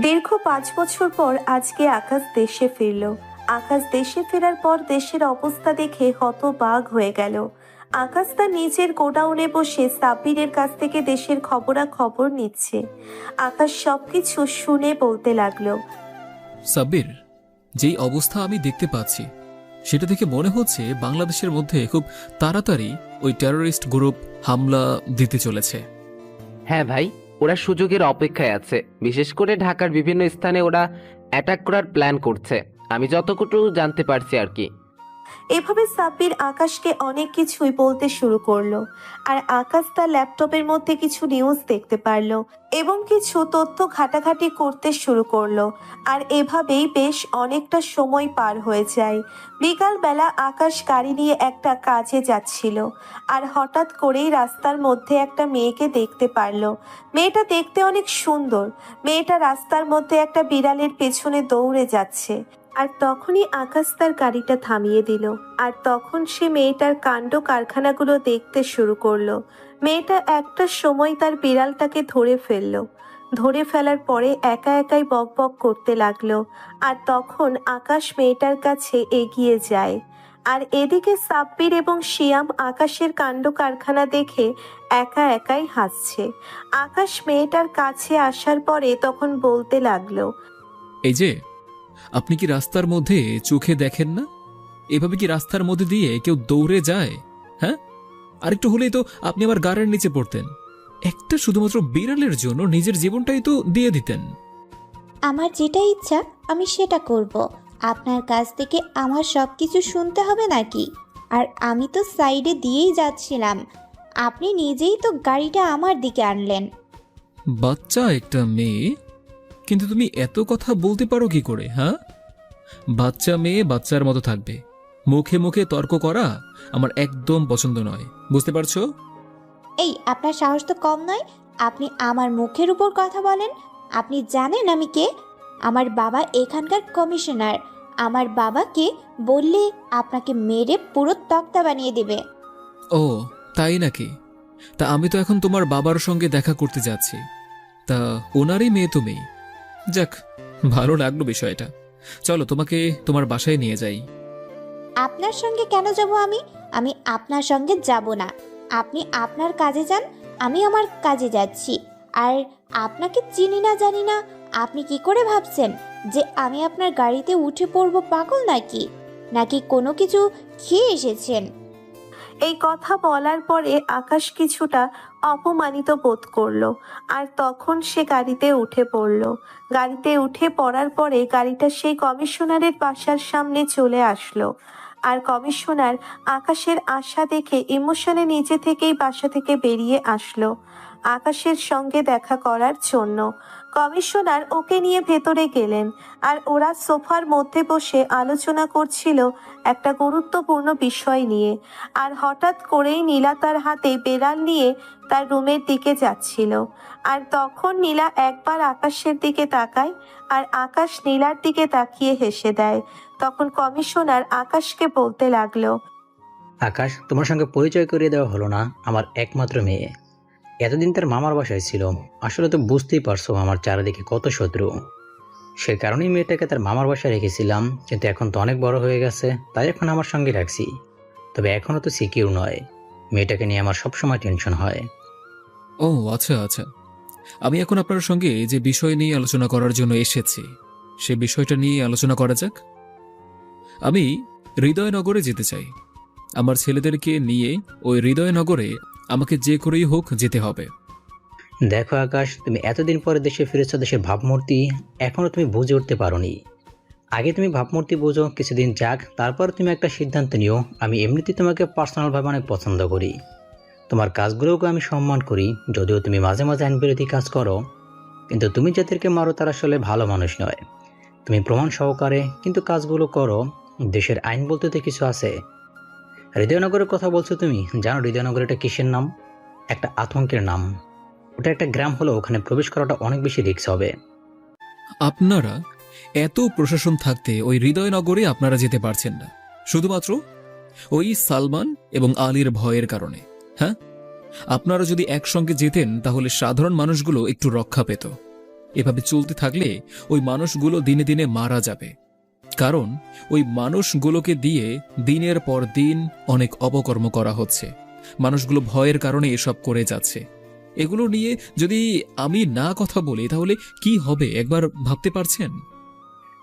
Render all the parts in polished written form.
দীর্ঘ 5 বছর পর আজকে আকাশ দেশে ফিরল। আকাশ দেশে ফেরার পর দেশের অবস্থা দেখে হতবাক হয়ে গেল। আকাশ তার নিজের গোডাউনে বসে সাব্বিরের কাছ থেকে দেশের খবরাখবর নিচ্ছে। আকাশ সবকিছু শুনে বলতে লাগলো, সাব্বির, যেই অবস্থা আমি দেখতে পাচ্ছি সেটা দেখে মনে হচ্ছে বাংলাদেশের মধ্যে খুব তাড়াতাড়ি ওই টেররিস্ট গ্রুপ হামলা দিতে চলেছে। হ্যাঁ ভাই, ওরা সুযোগের অপেক্ষায় আছে। বিশেষ করে ঢাকার বিভিন্ন স্থানে ওরা অ্যাটাক করার প্ল্যান করছে, আমি যতটুকু জানতে পারছি আর কি। এভাবে সাব্বির আকাশকে অনেক কিছুই বলতে শুরু করলো। আর আকাশ তার ল্যাপটপের মধ্যে কিছু নিউজ দেখতে পারলো এবং কিছু তথ্য ঘাটাঘাটি করতে শুরু করলো। আর এভাবেই বেশ অনেকটা সময় পার হয়ে যায়। বিকালবেলা আকাশ গাড়ি নিয়ে একটা কাজে যাচ্ছিল, আর হঠাৎ করেই রাস্তার মধ্যে একটা মেয়েকে দেখতে পারলো। মেয়েটা দেখতে অনেক সুন্দর। মেয়েটা রাস্তার মধ্যে একটা বিড়ালের পেছনে দৌড়ে যাচ্ছে। আর তখনই আকাশ তার গাড়িটা থামিয়ে দিল। আর তখন সে মেয়েটার কাণ্ড কারখানাগুলো দেখতে শুরু করলো। মেয়েটা একটা সময় তার বিড়ালটাকে ধরে ফেললো। ধরে ফেলার পরে একা একাই বক বক করতে লাগলো। আর তখন আকাশ মেয়েটার কাছে এগিয়ে যায়। আর এদিকে সাব্বির এবং শিয়াম আকাশের কাণ্ড কারখানা দেখে একা একাই হাসছে। আকাশ মেয়েটার কাছে আসার পরে তখন বলতে লাগলো, এই যে, আপনি কি রাস্তার মধ্যে চোখে দেখেন না? এভাবে কি রাস্তার মধ্যে দিয়ে কেউ দৌড়ে যায়? হ্যাঁ, আরেকটু হলেই তো আপনি আমার গাড়ির নিচে পড়তেন। একটা শুধুমাত্র বিড়ালের জন্য নিজের জীবনটাই তো দিয়ে দিতেন। আমার যেটা ইচ্ছা আমি সেটা করব। আপনার কাছ থেকে আমার সব কিছু শুনতে হবে নাকি? আর আমি তো সাইডে দিয়েই যাচ্ছিলাম, আপনি নিজেই তো গাড়িটা আমার দিকে আনলেন। বাচ্চা একটা মেয়ে, কিন্তু তুমি এত কথা বলতে পারো কি করে? হ্যাঁ, বাচ্চা মেয়ে বাচ্চার মতো থাকবে। মুখে মুখে তর্ক করা আমার একদম পছন্দ নয়, বুঝতে পারছো? এই, আপনার সাহস তো কম নয়। আপনি আমার মুখের উপর কথা বলেন। আপনি জানেন আমি কে? আমার বাবা এখানকার কমিশনার। আমার বাবাকে বললে আপনাকে মেরে পুরো তক্তা বানিয়ে দেবে। ও তাই নাকি? তা আমি তো এখন তোমার বাবার সঙ্গে দেখা করতে যাচ্ছি। তা ওনারই মেয়ে তুমি? যাক, ভালো লাগলো বিষয়টা। চলো তোমাকে তোমার বাসায় নিয়ে যাই। আপনার সঙ্গে কেন যাব আমি? আমি আপনার সঙ্গে যাব না। আপনি আপনার কাজে যান, আমি আমার কাজে যাচ্ছি। আর আপনাকে চিনি না জানি না, আপনি কি করে ভাবছেন যে আমি আপনার গাড়িতে উঠে পড়ব? পাগল নাকি? নাকি কোনো কিছু খেয়ে এসেছেন? এই কথা বলার পরে আকাশ কিছুটা অপমানিত বোধ করলো। আর তখন সে গাড়িতে উঠে পড়লো। গাড়িতে উঠে পড়ার পরে গাড়িটা সেই কমিশনারের বাসার সামনে চলে আসলো। আর কমিশনার আকাশের আশা দেখে ইমোশনে নিজে থেকেই বাসা থেকে বেরিয়ে আসলো আকাশের সঙ্গে দেখা করার জন্য। কমিশনার ওকে নিয়ে ভেতরে গেলেন। আর ওরা সোফার মধ্যে বসে আলোচনা করছিল একটা গুরুত্বপূর্ণ বিষয় নিয়ে। আর হঠাৎ করেই নীলা তার হাতে বেড়াল নিয়ে তার রুমের দিকে যাচ্ছিল। আর তখন নীলা একবার আকাশের দিকে তাকায়, আর আকাশ নীলার দিকে তাকিয়ে হেসে দেয়। তখন কমিশনার আকাশকে বলতে লাগলো, আকাশ, তোমার সঙ্গে পরিচয় করিয়ে দেওয়া হলো না? আমার একমাত্র মেয়ে এতদিন তার মামার বাসায় ছিল। আসলে তো বুঝতেই পারছো আমার চারিদিকে কত শত্রু। সে কারণেই মেয়েটাকে তার মামার বাসায় রেখেছিলাম, কিন্তু এখন তো অনেক বড় হয়ে গেছে, তাই এখন আমার সঙ্গে রাখছি। তবে এখনও তো সিকিউর নয়। মেয়েটাকে নিয়ে আমার সবসময় টেনশন হয়। ও আচ্ছা আচ্ছা, আমি এখন আপনার সঙ্গে যে বিষয় নিয়ে আলোচনা করার জন্য এসেছি সে বিষয়টা নিয়ে আলোচনা করা যাক। আমি হৃদয়নগরে যেতে চাই। আমার ছেলেদেরকে নিয়ে ওই হৃদয়নগরে আমাকে যে করেই হোক যেতে হবে। দেখো আকাশ, তুমি এতদিন পরে দেশে ফিরেছো, দেশের ভাবমূর্তি এখনও তুমি বুঝে উঠতে পারোনি। আগে তুমি ভাবমূর্তি বুঝো, কিছুদিন যাক, তারপর তুমি একটা সিদ্ধান্ত নিও। আমি এমনিতেই তোমাকে পার্সোনালভাবে অনেক পছন্দ করি। তোমার কাজগুলোকে আমি সম্মান করি, যদিও তুমি মাঝে মাঝে আইন বিরোধী কাজ করো। কিন্তু তুমি যাদেরকে মারো তারা আসলে ভালো মানুষ নয়। তুমি প্রমাণ সহকারে কিন্তু কাজগুলো করো। দেশের আইন বলতে তো কিছু আছে। হৃদয়নগরের কথা বলছো তুমি, জানো হৃদয়নগর এটা কিসের নাম? একটা আতঙ্কের নাম। ওটা একটা গ্রাম হলো, ওখানে প্রবেশ করাটা অনেক বেশি রিস্ক হবে। আপনারা এত প্রশাসন থাকতে ওই হৃদয়নগরে আপনারা যেতে পারছেন না শুধুমাত্র ওই সালমান এবং আলীর ভয়ের কারণে? হ্যাঁ, আপনারা যদি একসঙ্গে যেতেন তাহলে সাধারণ মানুষগুলো একটু রক্ষা পেত। এভাবে চলতে থাকলে ওই মানুষগুলো দিনে দিনে মারা যাবে, কারণ ওই মানুষগুলোকে দিয়ে দিনের পর দিন অনেক অপকর্ম করা হচ্ছে। মানুষগুলো ভয়ের কারণে এসব করে যাচ্ছে। এগুলো নিয়ে যদি আমি না কথা বলি তাহলে কি হবে একবার ভাবতে পারছেন?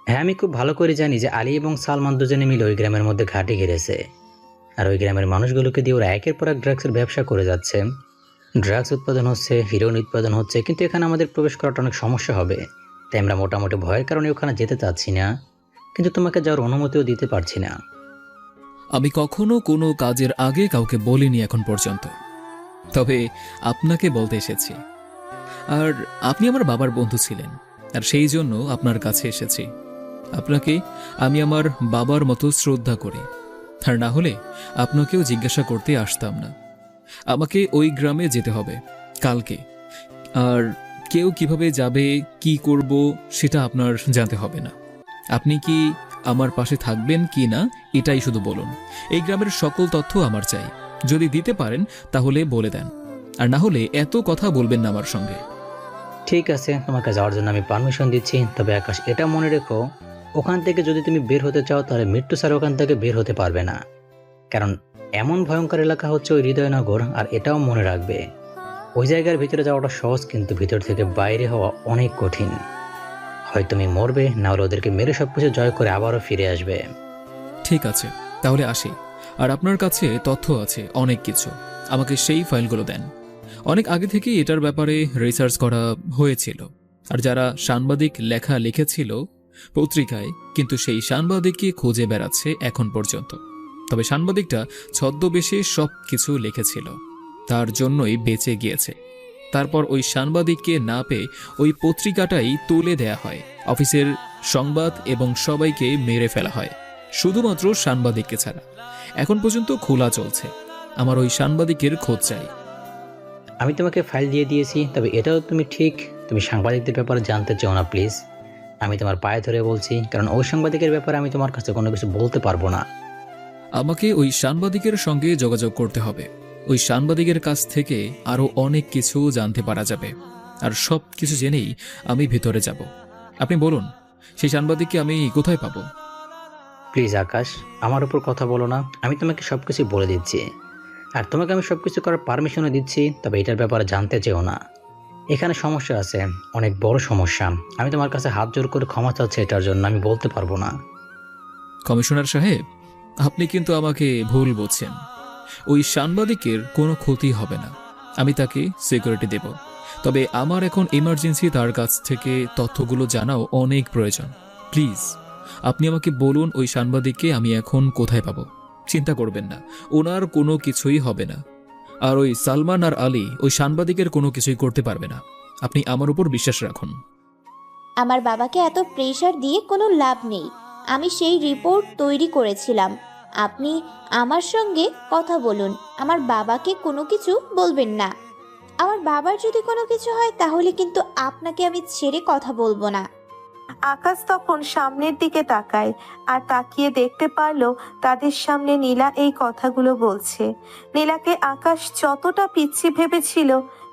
হ্যাঁ, আমি খুব ভালো করে জানি যে আলী এবং সালমান দুজনে মিলে ওই গ্রামের মধ্যে ঘাঁটি ঘিরেছে। আর ওই গ্রামের মানুষগুলোকে দিয়ে ওরা একের পর এক ড্রাগসের ব্যবসা করে যাচ্ছে। ড্রাগস উৎপাদন হচ্ছে, হিরোইন উৎপাদন হচ্ছে, কিন্তু এখানে আমাদের প্রবেশ করাটা অনেক সমস্যা হবে। তাই আমরা মোটামুটি ভয়ের কারণে ওখানে যেতে চাচ্ছি না, কিন্তু তোমাকে যাওয়ার অনুমতিও দিতে পারছি না। আমি কখনো কোনো কাজের আগে কাউকে বলিনি এখন পর্যন্ত, তবে আপনাকে বলতে এসেছি। আর আপনি আমার বাবার বন্ধু ছিলেন, আর সেই জন্য আপনার কাছে এসেছি। আপনাকে আমি আমার বাবার মতো শ্রদ্ধা করি, আর না হলে আপনাকেও জিজ্ঞাসা করতে আসতাম না। আমাকে ওই গ্রামে যেতে হবে কালকে, আর কেউ কিভাবে যাবে, কি করব সেটা আপনার জানতে হবে না। আপনি কি আমার পাশে থাকবেন কি না এটাই শুধু বলুন। এই গ্রামের সকল তথ্য আমার চাই, যদি দিতে পারেন তাহলে বলে দেন, আর না হলে এত কথা বলবেন না আমার সঙ্গে। ঠিক আছে, তোমাকে যাওয়ার জন্য আমি পারমিশন দিচ্ছি, তবে আকাশ এটা মনে রেখো, ওখান থেকে যদি তুমি বের হতে চাও তাহলে মৃত্যু স্যার ওখান থেকে বের হতে পারবে না, কারণ এমন ভয়ঙ্কর এলাকা হচ্ছে ওই হৃদয়নগর। আর এটাও মনে রাখবে, ওই জায়গার ভিতরে যাওয়াটা সহজ, কিন্তু ভিতর থেকে বাইরে হওয়া অনেক কঠিন। হয় তুমি মরবে, না হলে ওদেরকে মেরে সবকিছু জয় করে আবারও ফিরে আসবে। ঠিক আছে, তাহলে আসি। আর আপনার কাছে তথ্য আছে অনেক কিছু, আমাকে সেই ফাইলগুলো দেন। অনেক আগে থেকেই এটার ব্যাপারে রিসার্চ করা হয়েছিল, আর যারা সাংবাদিক লেখা লিখেছিল পত্রিকায়, কিন্তু সেই সাংবাদিককে খুঁজে বেড়াচ্ছে এখন পর্যন্ত। তবে সাংবাদিকটা ছদ্মবেশে সব কিছু লিখেছিল, তার জন্যই বেঁচে গিয়েছে। তারপর ওই সাংবাদিককে না পেয়ে ওই পত্রিকাটাই তুলে দেয়া হয়, অফিসের সংবাদ এবং সবাইকে মেরে ফেলা হয়, শুধুমাত্র সাংবাদিককে ছাড়া। এখন পর্যন্ত খোলা চলছে। আমার ওই সাংবাদিকের খোঁজ চাই। আমি তোমাকে ফাইল দিয়ে দিয়েছি, তবে এটাও তুমি ঠিক, তুমি সাংবাদিকদের ব্যাপারে জানতে চাও না প্লিজ। আমি তোমার পায়ে ধরে বলছি, কারণ ওই সাংবাদিকের ব্যাপারে আমি তোমার কাছে কোনো কিছু বলতে পারবো না। আমাকে ওই সাংবাদিকের সঙ্গে যোগাযোগ করতে হবে। ওই সাংবাদিকের কাছ থেকে আরও অনেক কিছু জানতে পারা যাবে, আর সব কিছু জেনেই আমি ভিতরে যাব। আপনি বলুন, সেই সাংবাদিককে আমি কোথায় পাবো? প্লিজ আকাশ, আমার উপর কথা বলো না, আমি তোমাকে সব কিছু বলে দিচ্ছি। আর তোমাকে আমি সব কিছু করার পারমিশনও দিচ্ছি, তবে এটার ব্যাপারে জানতে চেও না। এখানে সমস্যা আছে, অনেক বড় সমস্যা। আমি তোমার কাছে হাত জোর করে ক্ষমা চাচ্ছি, এটার জন্য আমি বলতে পারবো না। কমিশনার সাহেব, আপনি কিন্তু আমাকে ভুল বলছেন। ওই সাংবাদিকের কোনো ক্ষতি হবে না, আমি তাকে সিকিউরিটি দেব। তবে আমার এখন ইমার্জেন্সি তার কাছ থেকে তথ্যগুলো জানাও অনেক প্রয়োজন। প্লিজ আপনি আমাকে বলুন ওই সাংবাদিককে আমি এখন কোথায় পাবো। চিন্তা করবেন না, ওনার কোনো কিছুই হবে না। আর ওই সালমান আর আলী ওই সাংবাদিকের কোনো কিছুই করতে পারবে না, আপনি আমার উপর বিশ্বাস রাখুন। আমার বাবাকে এত প্রেশার দিয়ে কোনো লাভ নেই। আমি সেই রিপোর্ট তৈরি করেছিলাম। আপনি আমার সঙ্গে কথা বলুন, আমার বাবাকে কোনো কিছু বলবেন না। আমার বাবার যদি কোনো কিছু হয় তাহলে কিন্তু আপনাকে আমি ছেড়ে কথা বলবো না। আকাশ তখন সামনের দিকে তাকায়, আর তাকিয়ে দেখতে পারলো তাদের সামনে নীলা এই কথাগুলো বলছে। নীলাকে আকাশ যতটা পিচ্ছি ভেবেছিল,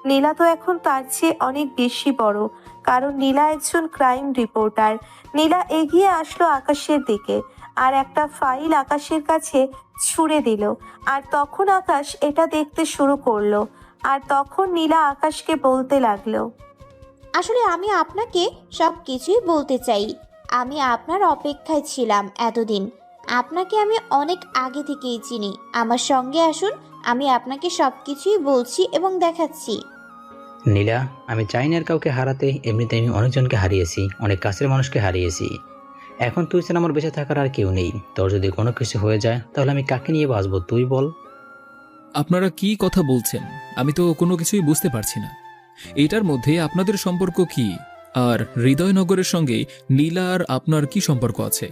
নীলা তো এখন তার চেয়ে অনেক বেশি বড়, কারণ নীলা একজন ক্রাইম রিপোর্টার। নীলা এগিয়ে আসলো আকাশের দিকে, আর একটা ফাইল আকাশের কাছে ছুঁড়ে দিল। আর তখন আকাশ এটা দেখতে শুরু করলো, আর তখন নীলা আকাশকে বলতে লাগলো, আসলে আমি আপনাকে সব কিছুই বলতে চাই। আমি আপনার অপেক্ষায় ছিলাম এতদিন। আপনাকে আমি অনেক আগে থেকেই চিনি। আমার সঙ্গে আসুন, আমি আপনাকে সব কিছুই বলছি এবং দেখাচ্ছি। নীলা, আমি চাই না আর কাউকে হারাতে। এমনিতে আমি অনেকজনকে হারিয়েছি, অনেক কাছের মানুষকে হারিয়েছি। এখন তুই ছাড়া আমার বেঁচে থাকার আর কেউ নেই। তোর যদি কোনো কিছু হয়ে যায় তাহলে আমি কাকে নিয়ে বাঁচবো তুই বল। আপনারা কি কথা বলছেন? আমি তো কোনো কিছুই বুঝতে পারছি না। এটার মধ্যে আপনাদের সম্পর্ক কি? আর হৃদয়নগরের সঙ্গে নীলা আর আপনার কি সম্পর্ক আছে?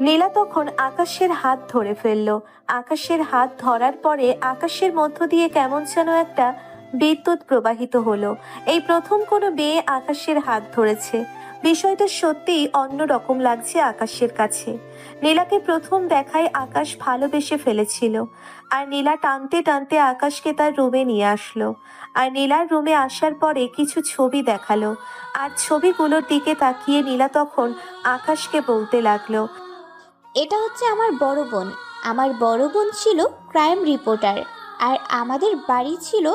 নীলা তখন আকাশের হাত ধরে ফেললো। আকাশের হাত ধরার পরে আকাশের মধ্য দিয়ে কেমন যেন একটা বিদ্যুৎ প্রবাহিত হলো। এই প্রথম কোনো মেয়ে আকাশের হাত ধরেছে। বিষয়টা সত্যিই অন্যরকম লাগছে আকাশের কাছে। নীলাকে প্রথম দেখায় আকাশ ভালোবেসে ফেলেছিল, আর নীলা টানতে টানতে আকাশকে তার রুমে নিয়ে আসলো। আর নীলার রুমে আসার পরে কিছু ছবি দেখালো, আর ছবিগুলোর দিকে তাকিয়ে নীলা তখন আকাশকে বলতে লাগলো, এটা হচ্ছে আমার বড় বোন। আমার বড় বোন ছিল ক্রাইম রিপোর্টার, আর আমাদের বাড়ি ছিল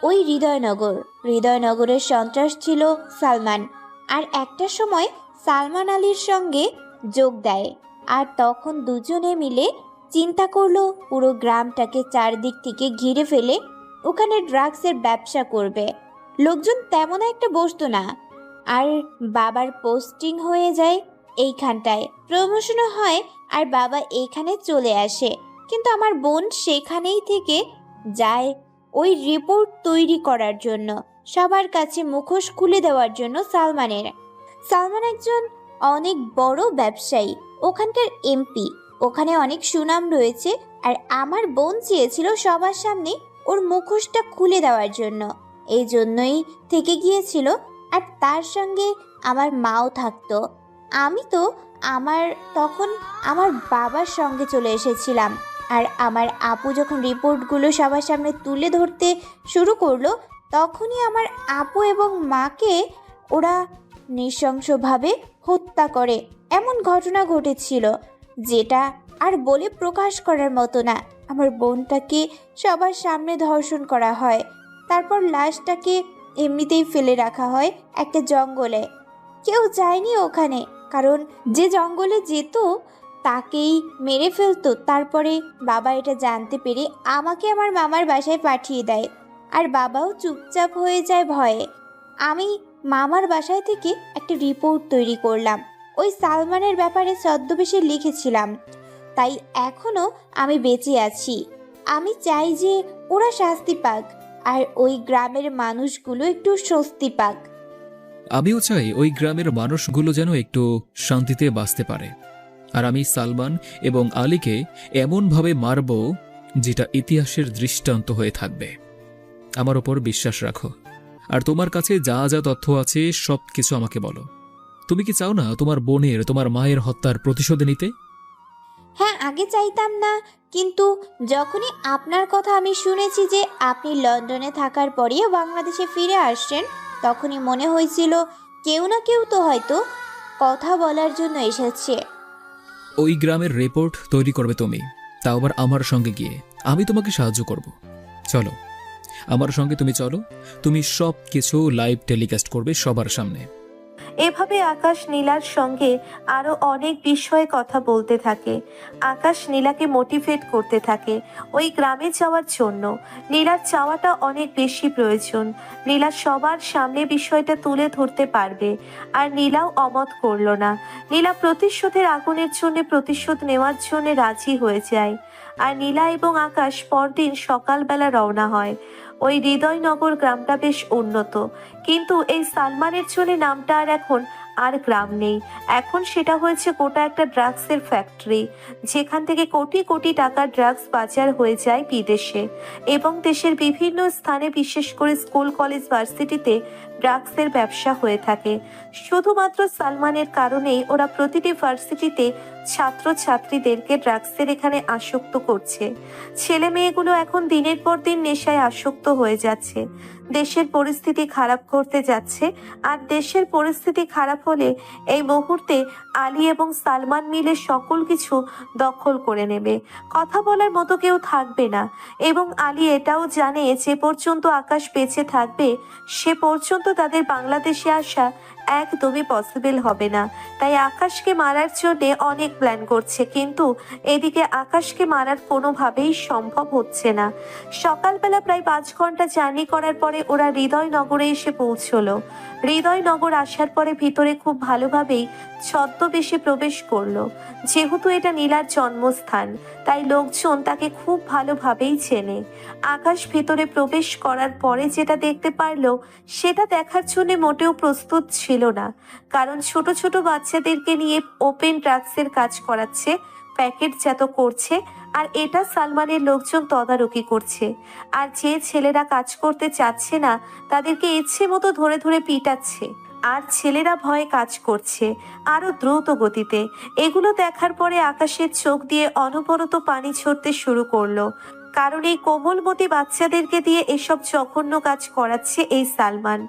ওই হৃদয়নগর। হৃদয়নগরের সন্ত্রাস ছিল সালমান, আর একটা সময় সালমান আলীর সঙ্গে যোগ দেয়। আর তখন দুজনে মিলে চিন্তা করলো পুরো গ্রামটাকে চারদিক থেকে ঘিরে ফেলে ওখানে ড্রাগসের ব্যবসা করবে। লোকজন তেমন একটা বসতো না, আর বাবার পোস্টিং হয়ে যায় এইখানটায়, প্রমোশনও হয়, আর বাবা এইখানে চলে আসে। কিন্তু আমার বোন সেখানেই থেকে যায় ওই রিপোর্ট তৈরি করার জন্য, সবার কাছে মুখোশ খুলে দেওয়ার জন্য। সালমান একজন অনেক বড় ব্যবসায়ী, ওখানকার এমপি, ওখানে অনেক সুনাম রয়েছে। আর আমার বোন চেয়েছিল সবার সামনে ওর মুখোশটা খুলে দেওয়ার জন্য, এই জন্যই থেকে গিয়েছিল। আর তার সঙ্গে আমার মাও থাকতো। আমি তো তখন আমার বাবার সঙ্গে চলে এসেছিলাম। আর আমার আপু যখন রিপোর্টগুলো সবার সামনে তুলে ধরতে শুরু করলো, তখনই আমার আপু এবং মাকে ওরা নৃশংসভাবে হত্যা করে। এমন ঘটনা ঘটেছিল যেটা আর বলে প্রকাশ করার মতো না। আমার বোনটাকে সবার সামনে ধর্ষণ করা হয়, তারপর লাশটাকে এমনিতেই ফেলে রাখা হয় একটা জঙ্গলে। কেউ যায়নি ওখানে, কারণ যে জঙ্গলে যেত তাকেই মেরে ফেলতো। তারপরে বাবা এটা জানতে পেরে আমাকে আমার মামার বাসায় পাঠিয়ে দেয়, আর বাবাও চুপচাপ হয়ে যায় ভয়ে। আমি মামার বাসায় থেকে একটা রিপোর্ট তৈরি করলাম, ওই সালমানের ব্যাপারে ছদ্মবেশে লিখেছিলাম। তাই এখনো আমি বেঁচে আছি। আমি চাই যে ওরা শাস্তি পাক, আর ওই গ্রামের মানুষগুলো একটু স্বস্তি পাক। আমিও চাই ওই গ্রামের মানুষগুলো যেন একটু শান্তিতে বাঁচতে পারে। আর আমি সালমান এবং আলীকে এমনভাবে মারব যেটা ইতিহাসের দৃষ্টান্ত হয়ে থাকবে। আমার ওপর বিশ্বাস রাখো, আর তোমার কাছে যা যা তথ্য আছে সব কিছু আমাকে বলো। তুমি কি চাও না তোমার বোনের, তোমার মায়ের হত্যার প্রতিশোধ নিতে? হ্যাঁ, আগে চাইতাম না, কিন্তু যখনই আপনার কথা আমি শুনেছি যে আপনি লন্ডনে থাকার পরেও বাংলাদেশে ফিরে আসছেন, তখনই মনে হয়েছিল কেউ না কেউ তো হয়তো কথা বলার জন্য এসেছে। ওই গ্রামের রিপোর্ট তৈরি করবে তুমি, তাও আবার আমার সঙ্গে গিয়ে। আমি তোমাকে সাহায্য করব। চলো আমার সঙ্গে, তুমি চলো। তুমি সব কিছু লাইভ টেলিকাস্ট করবে সবার সামনে। এভাবে আকাশ নীলার সঙ্গে আরো অনেক বিষয়ে কথা বলতে থাকে। আকাশ নীলাকে মোটিভেট করতে থাকে ওই গ্রামে যাওয়ার জন্য। নীলার চাওয়াটা অনেক বেশি প্রয়োজন। নীলা সবার সামনে বিষয়টা তুলে ধরতে পারবে, আর নীলাও অমত করলো না। নীলা প্রতিশোধের আগুনের জন্য প্রতিশোধ নেওয়ার জন্য রাজি হয়ে যায়। আর নীলা এবং আকাশ পরদিন সকালবেলা রওনা হয়। ওই হৃদয়নগর গ্রামটা বেশ উন্নত, কিন্তু এই সালমানের জন্য নামটা আর গ্রাম নেই। এখন সেটা হয়েছে গোটা একটা ড্রাগসের ফ্যাক্টরি, যেখান থেকে কোটি কোটি টাকার ড্রাগস পাচার হয়ে যায় বিদেশে এবং দেশের বিভিন্ন স্থানে, বিশেষ করে স্কুল, কলেজ, ভার্সিটিতে ড্রাগসের ব্যবসা হয়ে থাকে। শুধুমাত্র সালমানের কারণেই ওরা প্রতিটি ভার্সিটিতে ছাত্রছাত্রীদেরকে ড্রাগসের এখানে আসক্ত করছে। ছেলে মেয়েগুলো এখন দিনের পর দিন নেশায় আসক্ত হয়ে যাচ্ছে। দেশের পরিস্থিতি খারাপ করতে যাচ্ছে, আর দেশের পরিস্থিতি খারাপ হলে এই মুহূর্তে আলী এবং সালমান মিলে সকল কিছু দখল করে নেবে। কথা বলার মতো কেউ থাকবে না, এবং আলী এটাও জানে যে পর্যন্ত আকাশ বেঁচে থাকবে সে পর্যন্ত তাদের বাংলাদেশে আসা একদমই পসিবল হবে না। তাই আকাশকে মারার জন্য অনেক প্ল্যান করছে, কিন্তু এদিকে আকাশকে মারার কোনোভাবেই সম্ভব হচ্ছে না। সকালবেলা প্রায় 5 ঘন্টা জার্নি করার পরে ওরা হৃদয়নগরে এসে পৌঁছলো। হৃদয়নগর আসার পরে ভিতরে খুব ভালোভাবেই ছদ্মবেশে প্রবেশ করলো। যেহেতু এটা নীলার জন্মস্থান, তাই লোকজন তাকে খুব ভালোভাবেই চেনে। আকাশ ভিতরে প্রবেশ করার পরে যেটা দেখতে পারলো, সেটা দেখার জন্য মোটেও প্রস্তুত ছিল না, কারণ ছোট ছোট বাচ্চাদেরকে নিয়ে ওপেন ড্রাগসের কাজ করাচ্ছে প্যাকেটজাত করছে, আর এটা সালমানের লোকজন তদারকি করছে। আর যে ছেলেরা কাজ করতে চাচ্ছে না তাদেরকে ইচ্ছে মতো ধরে ধরে পিটাচ্ছে, আর ছেলেরা ভয়ে কাজ করছে আরো দ্রুত গতিতে। এগুলো দেখার পরে আকাশের চোখ দিয়ে অনবরত পানি ঝরতে শুরু করলো, কারণ এই কোমলমতি বাচ্চাদেরকে দিয়ে এসব জঘন্য কাজ করাচ্ছে এই সালমান।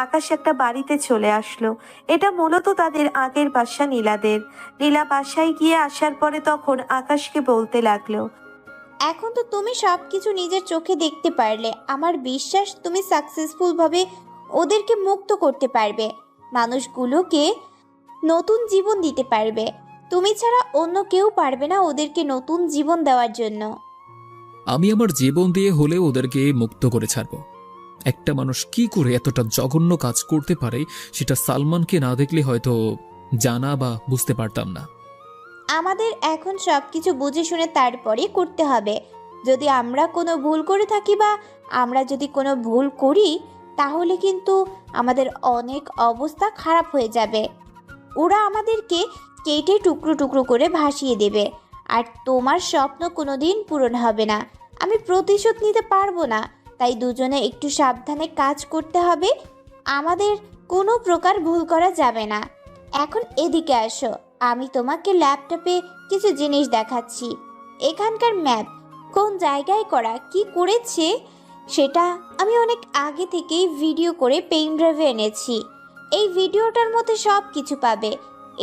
আকাশ একটা বাড়িতে চলে আসলো। এটা মূলত তাদের আগের বাসা নীলাদের। নীলা বাসায় গিয়ে আসার পরে তখন আকাশকে বলতে লাগলো, এখন তো তুমি সব কিছু নিজের চোখে দেখতে পারলে। আমার বিশ্বাস তুমি সাকসেসফুলভাবে ওদেরকে মুক্ত করতে পারবে, মানুষগুলোকে নতুন জীবন দিতে পারবে। তুমি ছাড়া অন্য কেউ পারবে না ওদেরকে নতুন জীবন দেওয়ার জন্য। আমি আমার জীবন দিয়ে হলেও ওদেরকে মুক্ত করে ছাড়ব। একটা মানুষ কি করে এতটা জঘন্য কাজ করতে পারে সেটা সালমানকে না দেখলে হয়তো জানা বা বুঝতে পারতাম না। আমাদের এখন সব কিছু বুঝে শুনে তারপরে করতে হবে। যদি আমরা কোনো ভুল করে থাকি বা আমরা যদি কোনো ভুল করি, তাহলে কিন্তু আমাদের অনেক অবস্থা খারাপ হয়ে যাবে। ওরা আমাদেরকে কেটে টুকরো টুকরো করে ভাসিয়ে দেবে, আর তোমার স্বপ্ন কোনোদিন পূরণ হবে না। আমি প্রতিশোধ নিতে পারবো না, তাই দুজনে একটু সাবধানে কাজ করতে হবে। আমাদের কোনো প্রকার ভুল করা যাবে না। এখন এদিকে আসো, আমি তোমাকে ল্যাপটপে কিছু জিনিস দেখাচ্ছি। এখানকার ম্যাপ কোন জায়গায় করা কি করেছে সেটা আমি অনেক আগে থেকেই ভিডিও করে পেন ড্রাইভে এনেছি। এই ভিডিওটার মধ্যে সব কিছু পাবে।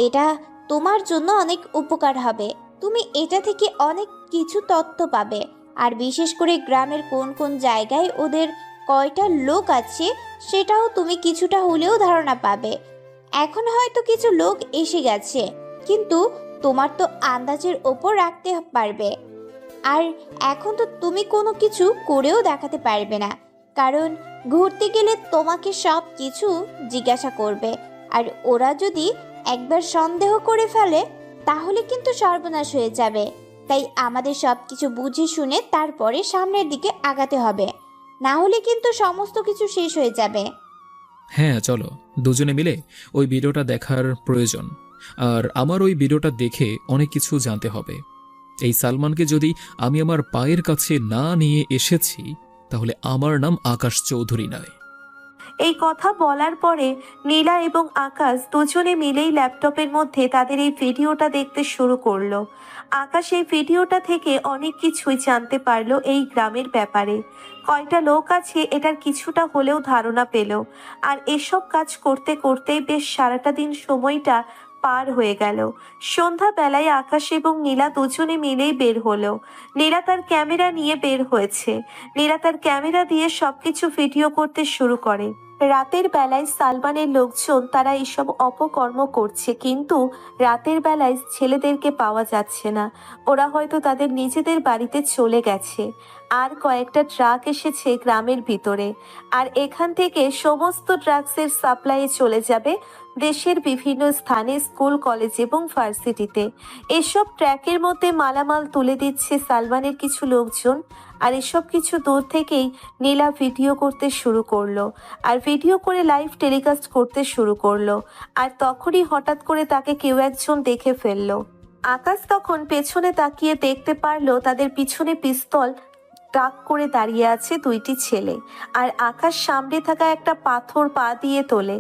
এটা তোমার জন্য অনেক উপকার হবে। তুমি এটা থেকে অনেক কিছু তথ্য পাবে, আর বিশেষ করে গ্রামের কোন কোন জায়গায় ওদের কয়টা লোক আছে সেটাও তুমি কিছুটা হলেও ধারণা পাবে। এখন হয়তো কিছু লোক এসে গেছে, কিন্তু তোমার তো আন্দাজের ওপর রাখতে পারবে। আর এখন তো তুমি কোনো কিছু করেও দেখাতে পারবে না, কারণ ঘুরতে গেলে তোমাকে সব কিছু জিজ্ঞাসা করবে। আর ওরা যদি একবার সন্দেহ করে ফেলে তাহলে কিন্তু সর্বনাশ হয়ে যাবে। তাই আমাদের সব কিছু বুঝে শুনে তারপরে সামনের দিকে আগাতে হবে, না হলে কিন্তু সমস্ত কিছু শেষ হয়ে যাবে। হ্যাঁ, চলো দুজনে মিলে ওই ভিডিওটা দেখার প্রয়োজন। আর আমার ওই ভিডিওটা দেখে অনেক কিছু জানতে হবে। এই সালমানকে যদি আমি আমার পায়ের কাছে না নিয়ে এসেছি তাহলে আমার নাম আকাশ চৌধুরী নয়। এই কথা বলার পরে নীলা এবং আকাশ দুজনে মিলেই ল্যাপটপের মধ্যে তাদের এই ভিডিওটা দেখতে শুরু করলো। আকাশ এই ভিডিওটা থেকে অনেক কিছুই জানতে পারলো এই গ্রামের ব্যাপারে। কয়টা লোক আছে এটার কিছুটা হলেও ধারণা পেল। আর এসব কাজ করতে করতেই বেশ সারাটা দিন সময়টা পার হয়ে গেল। সন্ধ্যাবেলায় আকাশ এবং নীলা দুজনে মিলেই বের হলো। নীলা তার ক্যামেরা নিয়ে বের হয়েছে। নীলা তার ক্যামেরা দিয়ে সবকিছু ভিডিও করতে শুরু করে। রাতের বেলায় সালমানের লোকজন তারা এসব অপকর্ম করছে, কিন্তু রাতের বেলায় ছেলেদেরকে পাওয়া যাচ্ছে না। ওরা হয়তো তাদের নিজেদের বাড়িতে চলে গেছে। আর কয়েকটা ট্রাক এসেছে গ্রামের ভিতরে, আর এখান থেকে সমস্ত ড্রাগসের সাপ্লাই চলে যাবে দেশের বিভিন্ন স্থানে, স্কুল, কলেজ এবং ভার্সিটিতে। এসব ট্র্যাকের মধ্যে মালামাল তুলে দিচ্ছে সালমানের কিছু লোকজন। আর এসব কিছু দূর থেকেই নীলা ভিডিও করতে শুরু করলো, আর ভিডিও করে লাইভ টেলিকাস্ট করতে শুরু করলো। আর তখনই হঠাৎ করে তাকে কেউ একজন দেখে ফেললো। আকাশ তখন পেছনে তাকিয়ে দেখতে পারলো তাদের পিছনে পিস্তল তাক করে দাঁড়িয়ে আছে দুইটি ছেলে। আর আকাশ সামনে থাকা একটা পাথর পা দিয়ে তোলে,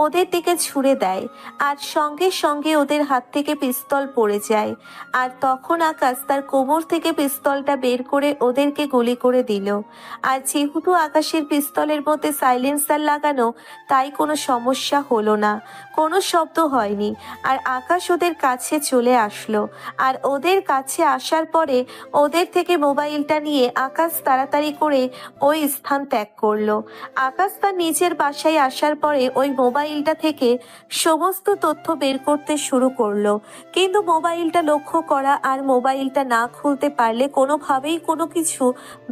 ওদের দিকে ছুঁড়ে দেয়, আর সঙ্গে সঙ্গে ওদের হাত থেকে পিস্তল পড়ে যায়। আর তখন আকাশ তার কোমর থেকে পিস্তলটা বের করে ওদেরকে গুলি করে দিল। আর যেহেতু আকাশের পিস্তলের মধ্যে সাইলেন্সার লাগানো, তাই কোনো সমস্যা হলো না, কোনো শব্দ হয়নি। আর আকাশ ওদের কাছে চলে আসলো। আর ওদের কাছে আসার পরে ওদের থেকে মোবাইলটা নিয়ে আকাশ তাড়াতাড়ি করে ওই স্থান ত্যাগ করলো। আকাশ তার নিজের বাসায় আসার পরে ওই মোবাইলটা থেকে সমস্ত তথ্য বের করতে শুরু করলো, কিন্তু মোবাইলটা লক্ষ্য করা আর মোবাইলটা না খুলতে পারলে কোনোভাবেই কোনো কিছু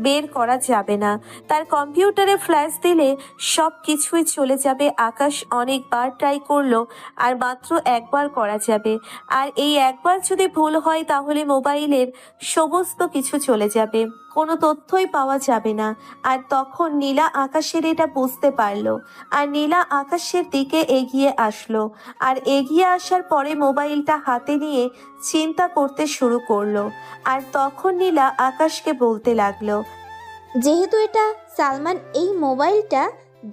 বের করা যাবে না। তার কম্পিউটারে ফ্ল্যাশ দিলে সব কিছুই চলে যাবে। আকাশ অনেকবার ট্রাই করলো, আর মাত্র একবার করা যাবে। আর এই একবার যদি ভুল হয় তাহলে মোবাইলের সমস্ত কিছু চলে যাবে। কোনো তথ্যই পাওয়া যাবে না। আর তখন নীলা আকাশের এটা বুঝতে পারলো আর নীলা আকাশের দিকে এগিয়ে আসলো। আর এগিয়ে আসার পরে মোবাইলটা হাতে নিয়ে চিন্তা করতে শুরু করলো। আর তখন নীলা আকাশকে বলতে লাগলো, যেহেতু এটা সালমান এই মোবাইলটা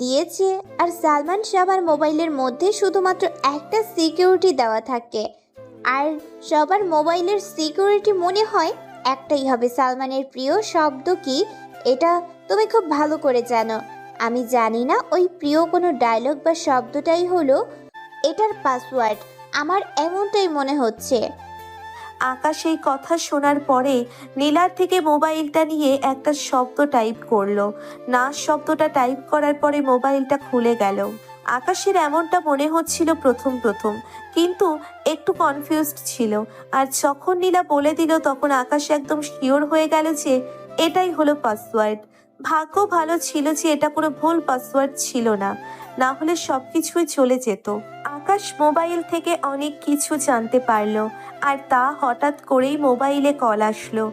দিয়েছে, আর সালমান সবার মোবাইলের মধ্যে শুধুমাত্র একটা সিকিউরিটি দেওয়া থাকে, আর সবার মোবাইলের সিকিউরিটি মনে হয় একটাই হবে। সালমানের প্রিয় শব্দ কি এটা তুমি খুব ভালো করে জানো। আমি জানি না ওই প্রিয় কোনো ডায়লগ বা শব্দটাই হলো এটার পাসওয়ার্ড, আমার এমনটাই মনে হচ্ছে। আকাশ এই কথা শোনার পরে নীলার থেকে মোবাইলটা নিয়ে একটা শব্দ টাইপ করলো। না শব্দটা টাইপ করার পরে মোবাইলটা খুলে গেল। আকাশের এমনটা মনে হচ্ছিল প্রথম প্রথম, কিন্তু একটু কনফিউজড ছিল। আর যখন নীলা বলে দিল তখন আকাশ একদম শিওর হয়ে গেল যে এটাই হলো পাসওয়ার্ড। ভাগ্য ভালো ছিল যে এটা কোনো ভুল পাসওয়ার্ড ছিল না, না হলে সবকিছুই চলে যেত। আকাশ মোবাইল থেকে অনেক কিছু জানতে পারলো। আর তা হঠাৎ করেই মোবাইলে কল আসলো।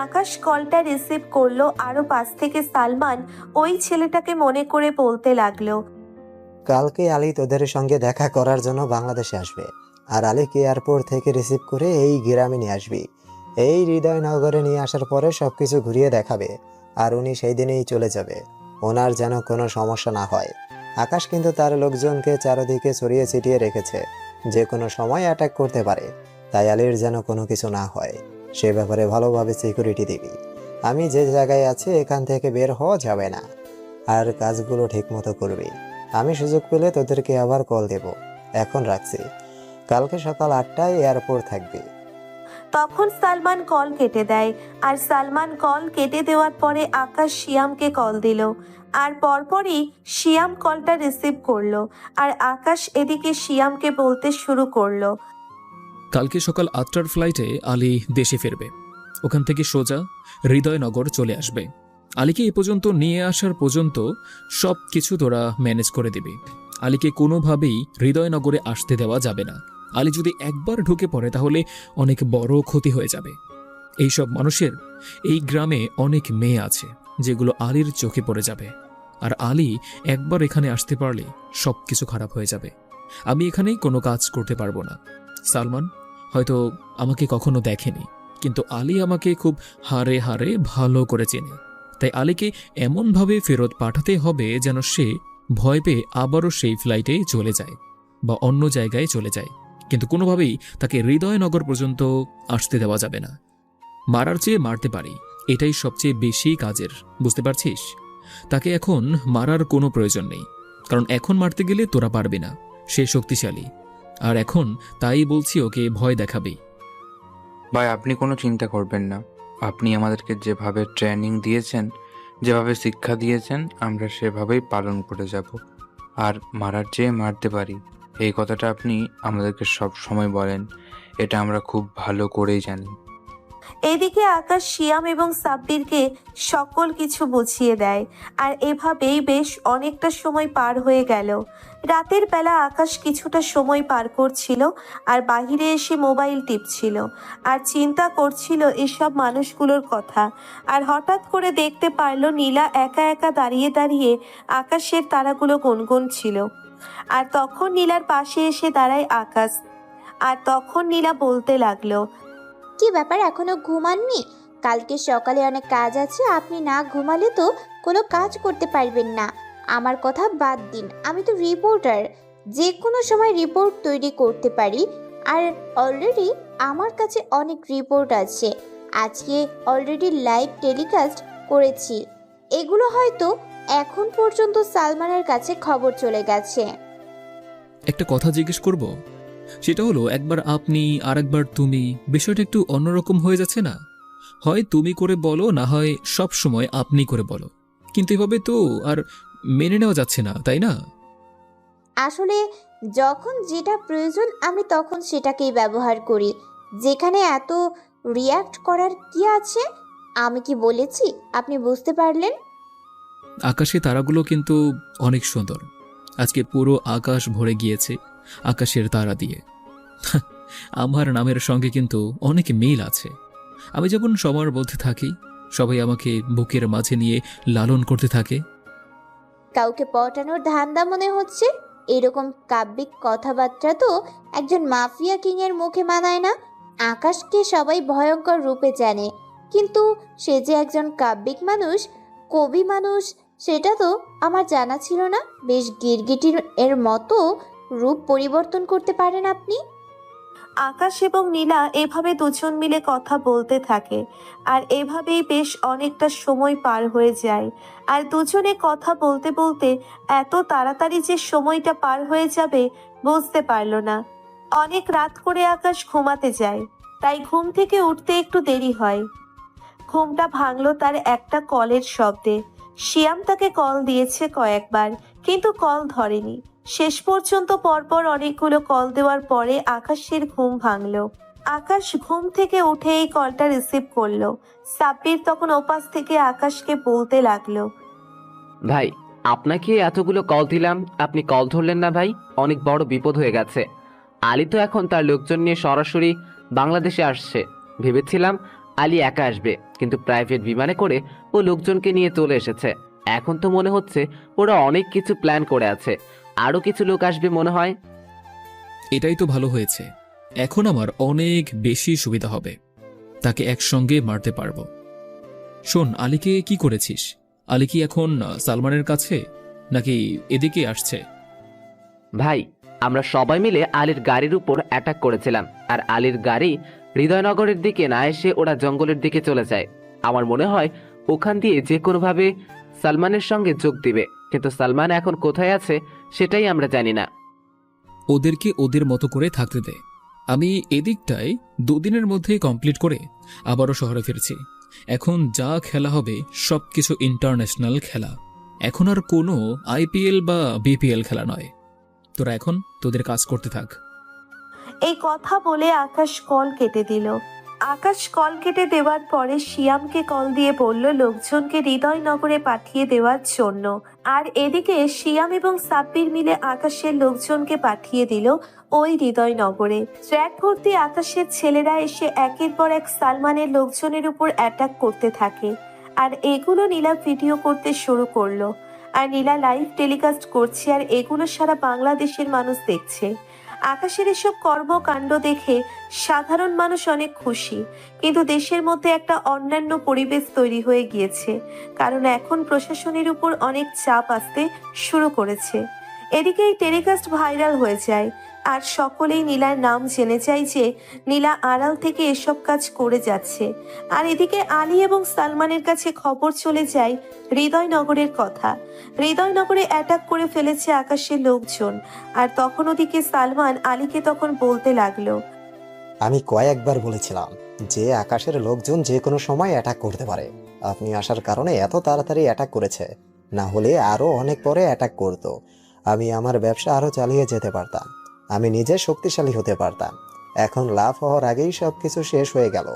আকাশ কলটা রিসিভ করলো। আরো পাশ থেকে সালমান ওই ছেলেটাকে মনে করে বলতে লাগলো, কালকে আলী তোদের সঙ্গে দেখা করার জন্য বাংলাদেশে আসবে, আর আলীকে এয়ারপোর্ট থেকে রিসিভ করে এই গ্রামে নিয়ে আসবি। এই হৃদয়নগরে নিয়ে আসার পরে সবকিছু ঘুরিয়ে দেখাবে, আর উনি সেই দিনেই চলে যাবে। ওনার যেন কোনো সমস্যা না হয়। আকাশ কিন্তু তার লোকজনকে চারদিকে ছড়িয়ে ছিটিয়ে রেখেছে, যে কোনো সময় অ্যাটাক করতে পারে। তাই আলীর যেন কোনো কিছু না হয়, সে ব্যাপারে ভালোভাবে সিকিউরিটি দিবি। আমি যে জায়গায় আছি এখান থেকে বের হওয়া যাবে না, আর কাজগুলো ঠিক মতো করবি। আমি সুযোগ পেলে তোদেরকে আবার কল দেব। এখন রাখছি, কালকে সকাল 8টায় এয়ারপোর্ট থাকবি। তখন সালমান কল কেটে দেয়। আর সালমান কল কেটে দেওয়ার পরে আকাশ শিয়ামকে কল দিল। আর পরপরই শিয়াম কলটা রিসিভ করলো। আর আকাশ এদিকে শিয়ামকে বলতে শুরু করলো, কালকে সকাল 8টার ফ্লাইটে আলী দেশে ফিরবে। ওখান থেকে সোজা হৃদয়নগর চলে আসবে। আলীকে এ পর্যন্ত নিয়ে আসার পর্যন্ত সব কিছু তোরা ম্যানেজ করে দিবি। আলীকে কোনোভাবেই হৃদয়নগরে আসতে দেওয়া যাবে না। আলী যদি একবার ঢুকে পড়ে তাহলে অনেক বড় ক্ষতি হয়ে যাবে। এইসব মানুষের এই গ্রামে অনেক মেয়ে আছে যেগুলো আলীর চোখে পড়ে যাবে। আর আলী একবার এখানে আসতে পারলে সব কিছু খারাপ হয়ে যাবে। আমি এখানেই কোনো কাজ করতে পারবো না। সালমান হয়তো আমাকে কখনো দেখেনি, কিন্তু আলী আমাকে খুব হাড়ে হাড়ে ভালো করে চেনে। তাই আলীকে এমনভাবে ফেরত পাঠাতে হবে যেন সে ভয় পেয়ে আবারও সেই ফ্লাইটে চলে যায় বা অন্য জায়গায় চলে যায়, কিন্তু কোনোভাবেই তাকে হৃদয়নগর পর্যন্ত আসতে দেওয়া যাবে না। মারার চেয়ে মারতে পারি, এটাই সবচেয়ে বেশি কাজের, বুঝতে পারছিস? তাকে এখন মারার কোনো প্রয়োজন নেই, কারণ এখন মারতে গেলে তোরা পারবি না। সে শক্তিশালী, আর এখন তাই বলছি ওকে ভয় দেখাবি। ভাই, আপনি কোনো চিন্তা করবেন না। আপনি আমাদেরকে যেভাবে ট্রেনিং দিয়েছেন, যেভাবে শিক্ষা দিয়েছেন, আমরা সেভাবেই পালন করে যাব। আর মারার চেয়ে মারতে পারি, এই কথাটা আপনি আমাদেরকে সব সময় বলেন, এটা আমরা খুব ভালো করেই জানি। এদিকে আকাশ শিয়াম এবং সাব্বিরকে সকল কিছু বুঝিয়ে দেয়। আর এভাবেই বেশ অনেকটা সময় পার হয়ে গেল। রাতের বেলা আকাশ কিছুটা সময় পার করছিল আর বাহিরে এসে মোবাইল টিপছিল আর চিন্তা করছিল এসব মানুষগুলোর কথা। আর হঠাৎ করে দেখতে পারল নীলা একা একা দাঁড়িয়ে দাঁড়িয়ে আকাশের তারাগুলো গুনগুনছিল। আর তখন নীলার পাশে এসে দাঁড়ায় আকাশ। আর তখন নীলা বলতে লাগলো, কি ব্যাপার, এখনো ঘুমাননি? কালকে সকালে অনেক কাজ আছে, আপনি না ঘুমালে তো কোনো কাজ করতে পারবেন না। আমার কথা বাদ দিন, আমি তো রিপোর্টার, যে কোনো সময় রিপোর্ট তৈরি করতে পারি। আর অলরেডি আমার কাছে অনেক রিপোর্ট আছে, আজকে অলরেডি লাইভ টেলিকাস্ট করেছি। এগুলো হয়তো এখন পর্যন্ত সালমানের কাছে খবর চলে গেছে। একটা কথা জিজ্ঞেস করব, সেটা হলো একবার আপনি আর একবার তুমি, বিষয়টা একটু অন্যরকম হয়ে যাচ্ছে না? হয় তুমি করে বলো, না হয় সব সময় আপনি করে বলো, কিন্তু এভাবে তো আর মেনে নেওয়া যাচ্ছে না, তাই না? আসলে যখন যেটা প্রয়োজন আমি তখন সেটাকেই ব্যবহার করি। যেখানে এত রিয়্যাক্ট করার কি আছে? আমি কি বলেছি আপনি বুঝতে পারলেন? আকাশে তারাগুলো কিন্তু অনেক সুন্দর। আজকে পুরো আকাশ ভরে গিয়েছে আকাশের তারা দিয়ে। আমার নামের সঙ্গে কিন্তু অনেক মিল আছে। আমি যেমন সবার বলতে থাকি, সবাই আমাকে বুকের মাঝে নিয়ে লালন করতে থাকে। কাউকে পটানোর ধান্দা মনে হচ্ছে। এরকম কাব্যিক কথাবার্তা তো একজন মাফিয়া কিংয়ের মুখে মানায় না। আকাশকে সবাই ভয়ঙ্কর রূপে জানে, কিন্তু সে যে একজন কাব্যিক মানুষ, কবি মানুষ, সেটা তো আমার জানা ছিল না। বেশ গিরগিটির এর মতো রূপ পরিবর্তন করতে পারেন আপনি। আকাশ এবং নীলা এভাবে দুজন মিলে কথা বলতে থাকে, আর এভাবেই বেশ অনেকটা সময় পার হয়ে যায়। আর দুজনে কথা বলতে বলতে এত তাড়াতাড়ি যে সময়টা পার হয়ে যাবে বুঝতে পারল না। অনেক রাত করে আকাশ ঘুমাতে যায়, তাই ঘুম থেকে উঠতে একটু দেরি হয়। ঘুমটা ভাঙলো তার একটা কলের শব্দে। শিয়াম তাকে কল দিয়েছে কয়েকবার, কিন্তু কল ধরেনি। শেষ পর্যন্ত পরপর অনেকগুলো কল দেওয়ার পরে আকাশের ঘুম ভাঙলো। আকাশ ঘুম থেকে উঠে এই কলটা রিসিভ করলো। সাব্বির তখন ওপাশ থেকে আকাশকে বলতে লাগলো, ভাই, আপনাকে এতগুলো কল দিলাম, আপনি কল ধরলেন না ভাই। অনেক বড় বিপদ হয়ে গেছে। আলী তো এখন তার লোকজন নিয়ে সরাসরি বাংলাদেশে আসছে। ভেবেছিলাম আলী একা আসবে, কিন্তু প্রাইভেট বিমানে করে ও লোকজনকে নিয়ে চলে এসেছে। এখন তো মনে হচ্ছে ওরা অনেক কিছু প্ল্যান করে আছে। আরো কিছু লোক আসবে মনে হয়। এটাই তো ভালো হয়েছে। এখন আমার অনেক বেশি সুবিধা হবে, তাকে একসঙ্গে মারতে পারবো। শোন, আলীকে কি করেছিস? আলী কি এখন সালমানের কাছে, নাকি এদিকে আসছে? ভাই, আমরা সবাই মিলে আলীর গাড়ির উপর অ্যাটাক করেছিলাম, আর আলীর গাড়ি হৃদয়নগরের দিকে না এসে ওরা জঙ্গলের দিকে চলে যায়। আমার মনে হয় ওখান দিয়ে যে কোনোভাবে সালমানের সঙ্গে যোগ দিবে, কিন্তু সালমান এখন কোথায় আছে সেটাই আমরা জানি না। ওদেরকে ওদের মতো করে থাকতে দে। আমি এদিকটায় 2 দিনের মধ্যেই কমপ্লিট করে আবারও শহরে ফিরছি। এখন যা খেলা হবে সবকিছু ইন্টারন্যাশনাল খেলা। এখন আর কোনো আইপিএল বা বিপিএল খেলা নয়। তোরা এখন তোদের কাজ করতে থাক। এই কথা বলে আকাশ কল কেটে দিল। আকাশ কল কেটে দেওয়ার পরে শিয়ামকে কল দিয়ে বলল লোকজনকে হৃদয়নগরে পাঠিয়ে দেওয়ার জন্য। আর এদিকে শিয়াম এবং সাব্বির মিলে আকাশের লোকজনকে পাঠিয়ে দিল ওই হৃদয়নগরে। ট্র্যাক ভর্তি আকাশের ছেলেরা এসে একের পর এক সালমানের লোকজনের উপর অ্যাটাক করতে থাকে। আর এগুলো নীলা ভিডিও করতে শুরু করলো। আর নীলা লাইভ টেলিকাস্ট করছে, আর এগুলো সারা বাংলাদেশের মানুষ দেখছে। আকাশের এসব কর্মকাণ্ড দেখে সাধারণ মানুষ অনেক খুশি, কিন্তু দেশের মধ্যে একটা অন্যান্য পরিবেশ তৈরি হয়ে গিয়েছে, কারণ এখন প্রশাসনের উপর অনেক চাপ আসতে শুরু করেছে। এদিকে এই টেলিকাস্ট ভাইরাল হয়ে যায়, আর সকলেই নীলার নাম জেনে যায় যে নীলা আড়াল থেকে এসব কাজ করে যাচ্ছে। আর এদিকে আলী এবং সালমানের কাছে খবর চলে যায় হৃদয়নগরের কথা। হৃদয়নগরে অ্যাটাক করে ফেলেছে আকাশের লোকজন। আর তখন ওদিকে সালমান আলীকে তখন বলতে লাগলো, আমি কয়েকবার বলেছিলাম যে আকাশের লোকজন যে কোনো সময় অ্যাটাক করতে পারে। আপনি আসার কারণে এত তাড়াতাড়ি অ্যাটাক করেছে, না হলে আরও অনেক পরে অ্যাটাক করতো। আমি আমার ব্যবসা আরও চালিয়ে যেতে পারতাম, আমি নিজে শক্তিশালী হতে পারতাম। এখন লাভ হওয়ার আগেই সব কিছু শেষ হয়ে গেল।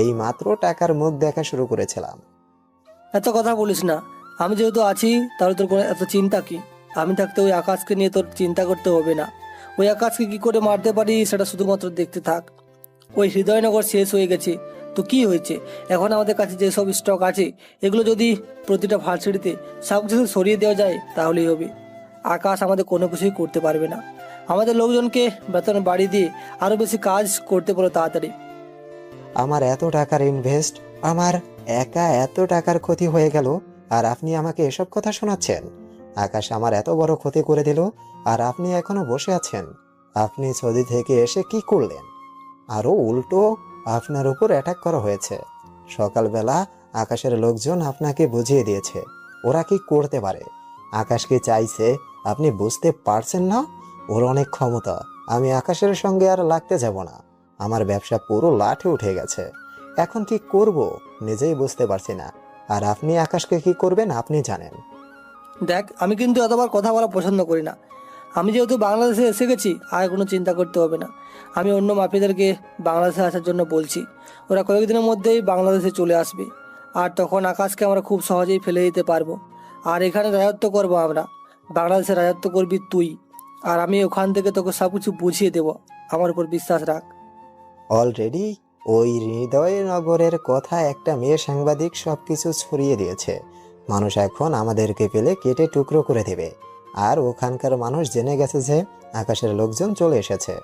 এই মাত্র টাকার মুখ দেখা শুরু করেছিলাম। এত কথা বলিস না। আমি যেহেতু আছি তাহলে তোর কোনো এত চিন্তা কি? আমি থাকতে ওই আকাশকে নিয়ে তোর চিন্তা করতে হবে না। ওই আকাশকে কি করে মারতে পারি সেটা শুধুমাত্র দেখতে থাক। ওই হৃদয়নগর শেষ হয়ে গেছে তো কি হয়েছে? এখন আমাদের কাছে যেসব স্টক আছে এগুলো যদি প্রতিটা ভার্সিটিতে সব কিছু সরিয়ে দেওয়া যায় তাহলেই হবে। আকাশ আমাদের কোনো কিছুই করতে পারবে না। আমাদের লোকজনকে বেতন বাড়িয়ে দিয়ে আরও বেশি কাজ করতে বলো তাড়াতাড়ি। আমার এত টাকার ইনভেস্ট, আমার একা এত টাকার ক্ষতি হয়ে গেল, আর আপনি আমাকে এসব কথা শোনাচ্ছেন? আকাশ আমার এত বড় ক্ষতি করে দিল, আর আপনি এখনো বসে আছেন? আপনি সৌদি থেকে এসে কি করলেন? আরও উল্টো আপনার উপর অ্যাটাক করা হয়েছে। সকালবেলা আকাশের লোকজন আপনাকে বুঝিয়ে দিয়েছে ওরা কি করতে পারে। আকাশ কি চাইছে আপনি বুঝতে পারছেন না? ওর অনেক ক্ষমতা। আমি আকাশের সঙ্গে আর লাগতে যাব না। আমার ব্যবসা পুরো লাঠে উঠে গেছে। এখন কি করব নিজেই বুঝতে পারছি না। আর আপনি আকাশকে কি করবেন আপনি জানেন। দেখ, আমি কিন্তু এতবার কথা বলা পছন্দ করি না। আমি যেহেতু বাংলাদেশে এসে গেছি আর কোনো চিন্তা করতে হবে না। আমি অন্য মাফিয়াদেরকে বাংলাদেশে আসার জন্য বলছি। ওরা কয়েকদিনের মধ্যেই বাংলাদেশে চলে আসবে, আর তখন আকাশকে আমরা খুব সহজেই ফেলে দিতে পারবো। আর এখানে রাজত্ব করবো আমরা। বাংলাদেশে রাজত্ব করবি তুই, আর আমি ওখান থেকে তোকে সব কিছু বুঝিয়ে দেবো। আমার উপর বিশ্বাস রাখ। অলরেডি ওই হৃদয়নগরের কথা একটা মেয়ে সাংবাদিক সবকিছু ছড়িয়ে দিয়েছে। মানুষ এখন আমাদেরকে পেলে কেটে টুকরো করে দেবে। আর ওখানকার মানুষ জেনে গেছে যে আকাশের লোকজন চলে এসেছে।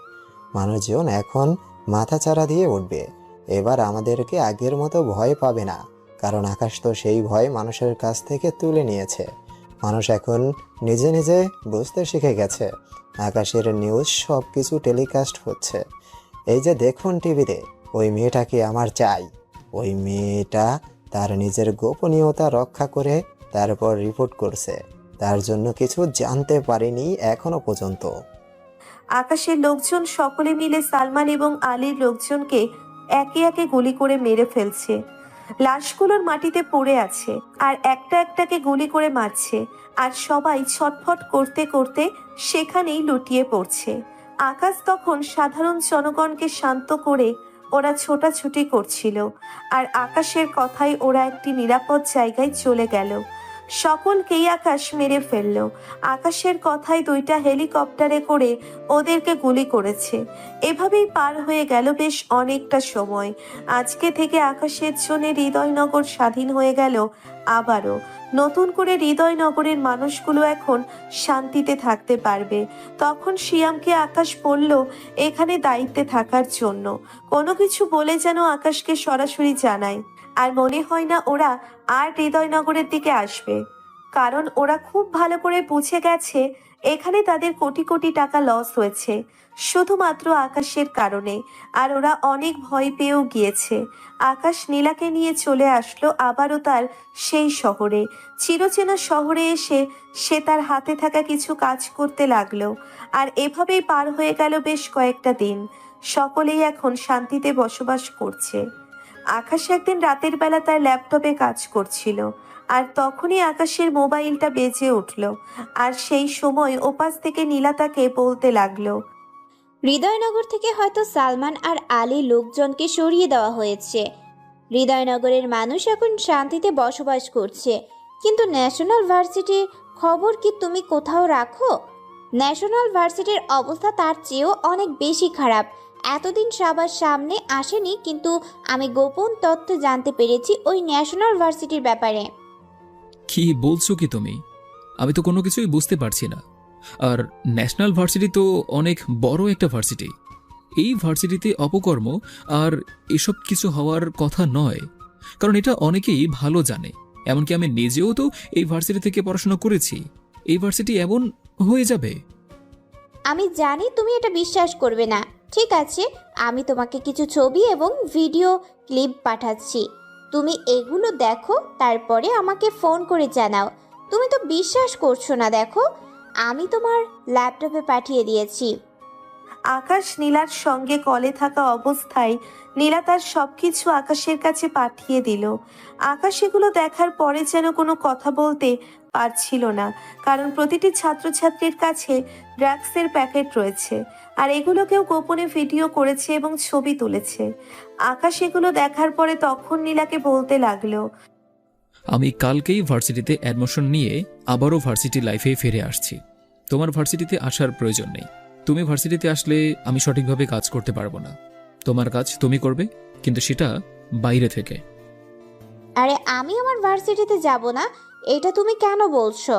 মানুষজন এখন মাথাচাড়া দিয়ে উঠবে। এবার আমাদেরকে আগের মতো ভয় পাবে না, কারণ আকাশ তো সেই ভয় মানুষের কাছ থেকে তুলে নিয়েছে। মানুষ এখন নিজে নিজে বুঝতে শিখে গেছে। আকাশের নিউজ সব কিছু টেলিকাস্ট হচ্ছে। এই যে দেখুন টিভিতে, ওই মেয়েটাকে আমার চাই। ওই মেয়েটা তার নিজের গোপনীয়তা রক্ষা করে তারপর রিপোর্ট করছে। তার জন্য কিছু জানতে পারিনি এখনো পর্যন্ত। আকাশের লোকজন সকলে মিলে সালমান এবং আলীর লোকজনকে একে একে গুলি করে মেরে ফেলছে। লাশগুলোর মাটিতে পড়ে আছে আর একটা একটাকে গুলি করে মারছে। আর সবাই ছটফট করতে করতে সেখানেই লুটিয়ে পড়ছে। আকাশ তখন সাধারণ জনগণকে শান্ত করে ওরা ছোটাছুটি করছিল। আর আকাশের কথায় ওরা একটি নিরাপদ জায়গায় চলে গেল। সকলকেই আকাশ মেরে ফেলল। আকাশের কথায় 2টা হেলিকপ্টারে করে ওদেরকে গুলি করেছে। এভাবেই পার হয়ে গেল বেশ অনেকটা সময়। আজকে থেকে আকাশের জন্য হৃদয়নগর স্বাধীন হয়ে গেল আবারও। নতুন করে হৃদয়নগরের মানুষগুলো এখন শান্তিতে থাকতে পারবে। তখন শিয়ামকে আকাশ বলল এখানে দায়িত্বে থাকার জন্য। কোনো কিছু বলে যেন আকাশকে সরাসরি জানায়। আর মনে হয় না ওরা আর হৃদয়নগরের দিকে আসবে, কারণ ওরা খুব ভালো করে বুঝে গেছে এখানে তাদের কোটি কোটি টাকা লস হয়েছে শুধুমাত্র আকাশের কারণে। আর ওরা অনেক ভয় পেয়েও গিয়েছে। আকাশ নীলাকে নিয়ে চলে আসলো আবারও তার সেই শহরে। চিরচেনা শহরে এসে সে তার হাতে থাকা কিছু কাজ করতে লাগলো। আর এভাবেই পার হয়ে গেল বেশ কয়েকটা দিন। সকলেই এখন শান্তিতে বসবাস করছে। আকাশ একদিন রাতের বেলা তার ল্যাপটপে কাজ করছিল। আর তখনই আকাশের মোবাইলটা বেজে উঠল। আর সেই সময় ওপাশ থেকে নীলা তাকে বলতে লাগলো, হৃদয়নগর থেকে হয়তো সালমান আর আলী লোকজনকে সরিয়ে দেওয়া হয়েছে। হৃদয়নগরের মানুষ এখন শান্তিতে বসবাস করছে। কিন্তু ন্যাশনাল ভার্সিটির খবর কি তুমি কোথাও রাখো? ন্যাশনাল ভার্সিটির অবস্থা তার চেয়েও অনেক বেশি খারাপ। এতদিন সবার সামনে আসেনি, কিন্তু আমি গোপন তথ্য জানতে পেরেছি ওই ন্যাশনাল ভার্সিটির ব্যাপারে। কি বলছো কি তুমি? আমি তো কোনো কিছুই বুঝতে পারছি না। আর ন্যাশনাল ভার্সিটি তো অনেক বড় একটা ভার্সিটি। এই ভার্সিটিতে অপকর্ম আর এসব কিছু হওয়ার কথা নয়, কারণ এটা অনেকেই ভালো জানে। এমনকি আমি নিজেও তো এই ভার্সিটি থেকে পড়াশোনা করেছি। এই ভার্সিটি এমন হয়ে যাবে? আমি জানি তুমি এটা বিশ্বাস করবে না। ঠিক আছে, আমি তোমাকে কিছু ছবি এবং ভিডিও ক্লিপ পাঠাচ্ছি। তুমি এগুলো দেখো, তারপরে আমাকে ফোন করে জানাও। তুমি তো বিশ্বাস করছো না, দেখো আমি তোমার ল্যাপটপে পাঠিয়ে দিয়েছি। আকাশ নীলার সঙ্গে কলে থাকা অবস্থায় নীলা তার সবকিছু আকাশের কাছে পাঠিয়ে দিল। আকাশ এগুলো দেখার পরে যেন কোনো কথা বলতে পারছিল না, কারণ প্রতিটি ছাত্রছাত্রীর কাছে ড্রাগসের প্যাকেট রয়েছে। আর এগুলোকেও গোপনে ভিডিও করেছে এবং ছবি তুলেছে। আকাশ এগুলো দেখার পরে তখন নীলাকে বলতে লাগলো, আমি কালকেই ভার্সিটিতে অ্যাডমিশন নিয়ে আবারও ভার্সিটি লাইফে ফিরে আসছি। তোমার ভার্সিটিতে আসার প্রয়োজন নেই। তুমি ভার্সিটিতে আসলে আমি সঠিকভাবে কাজ করতে পারবো না। তোমার কাজ তুমি করবে, কিন্তু সেটা বাইরে থেকে। আরে আমি আমার ভার্সিটিতে যাব না, এটা তুমি কেন বলছো?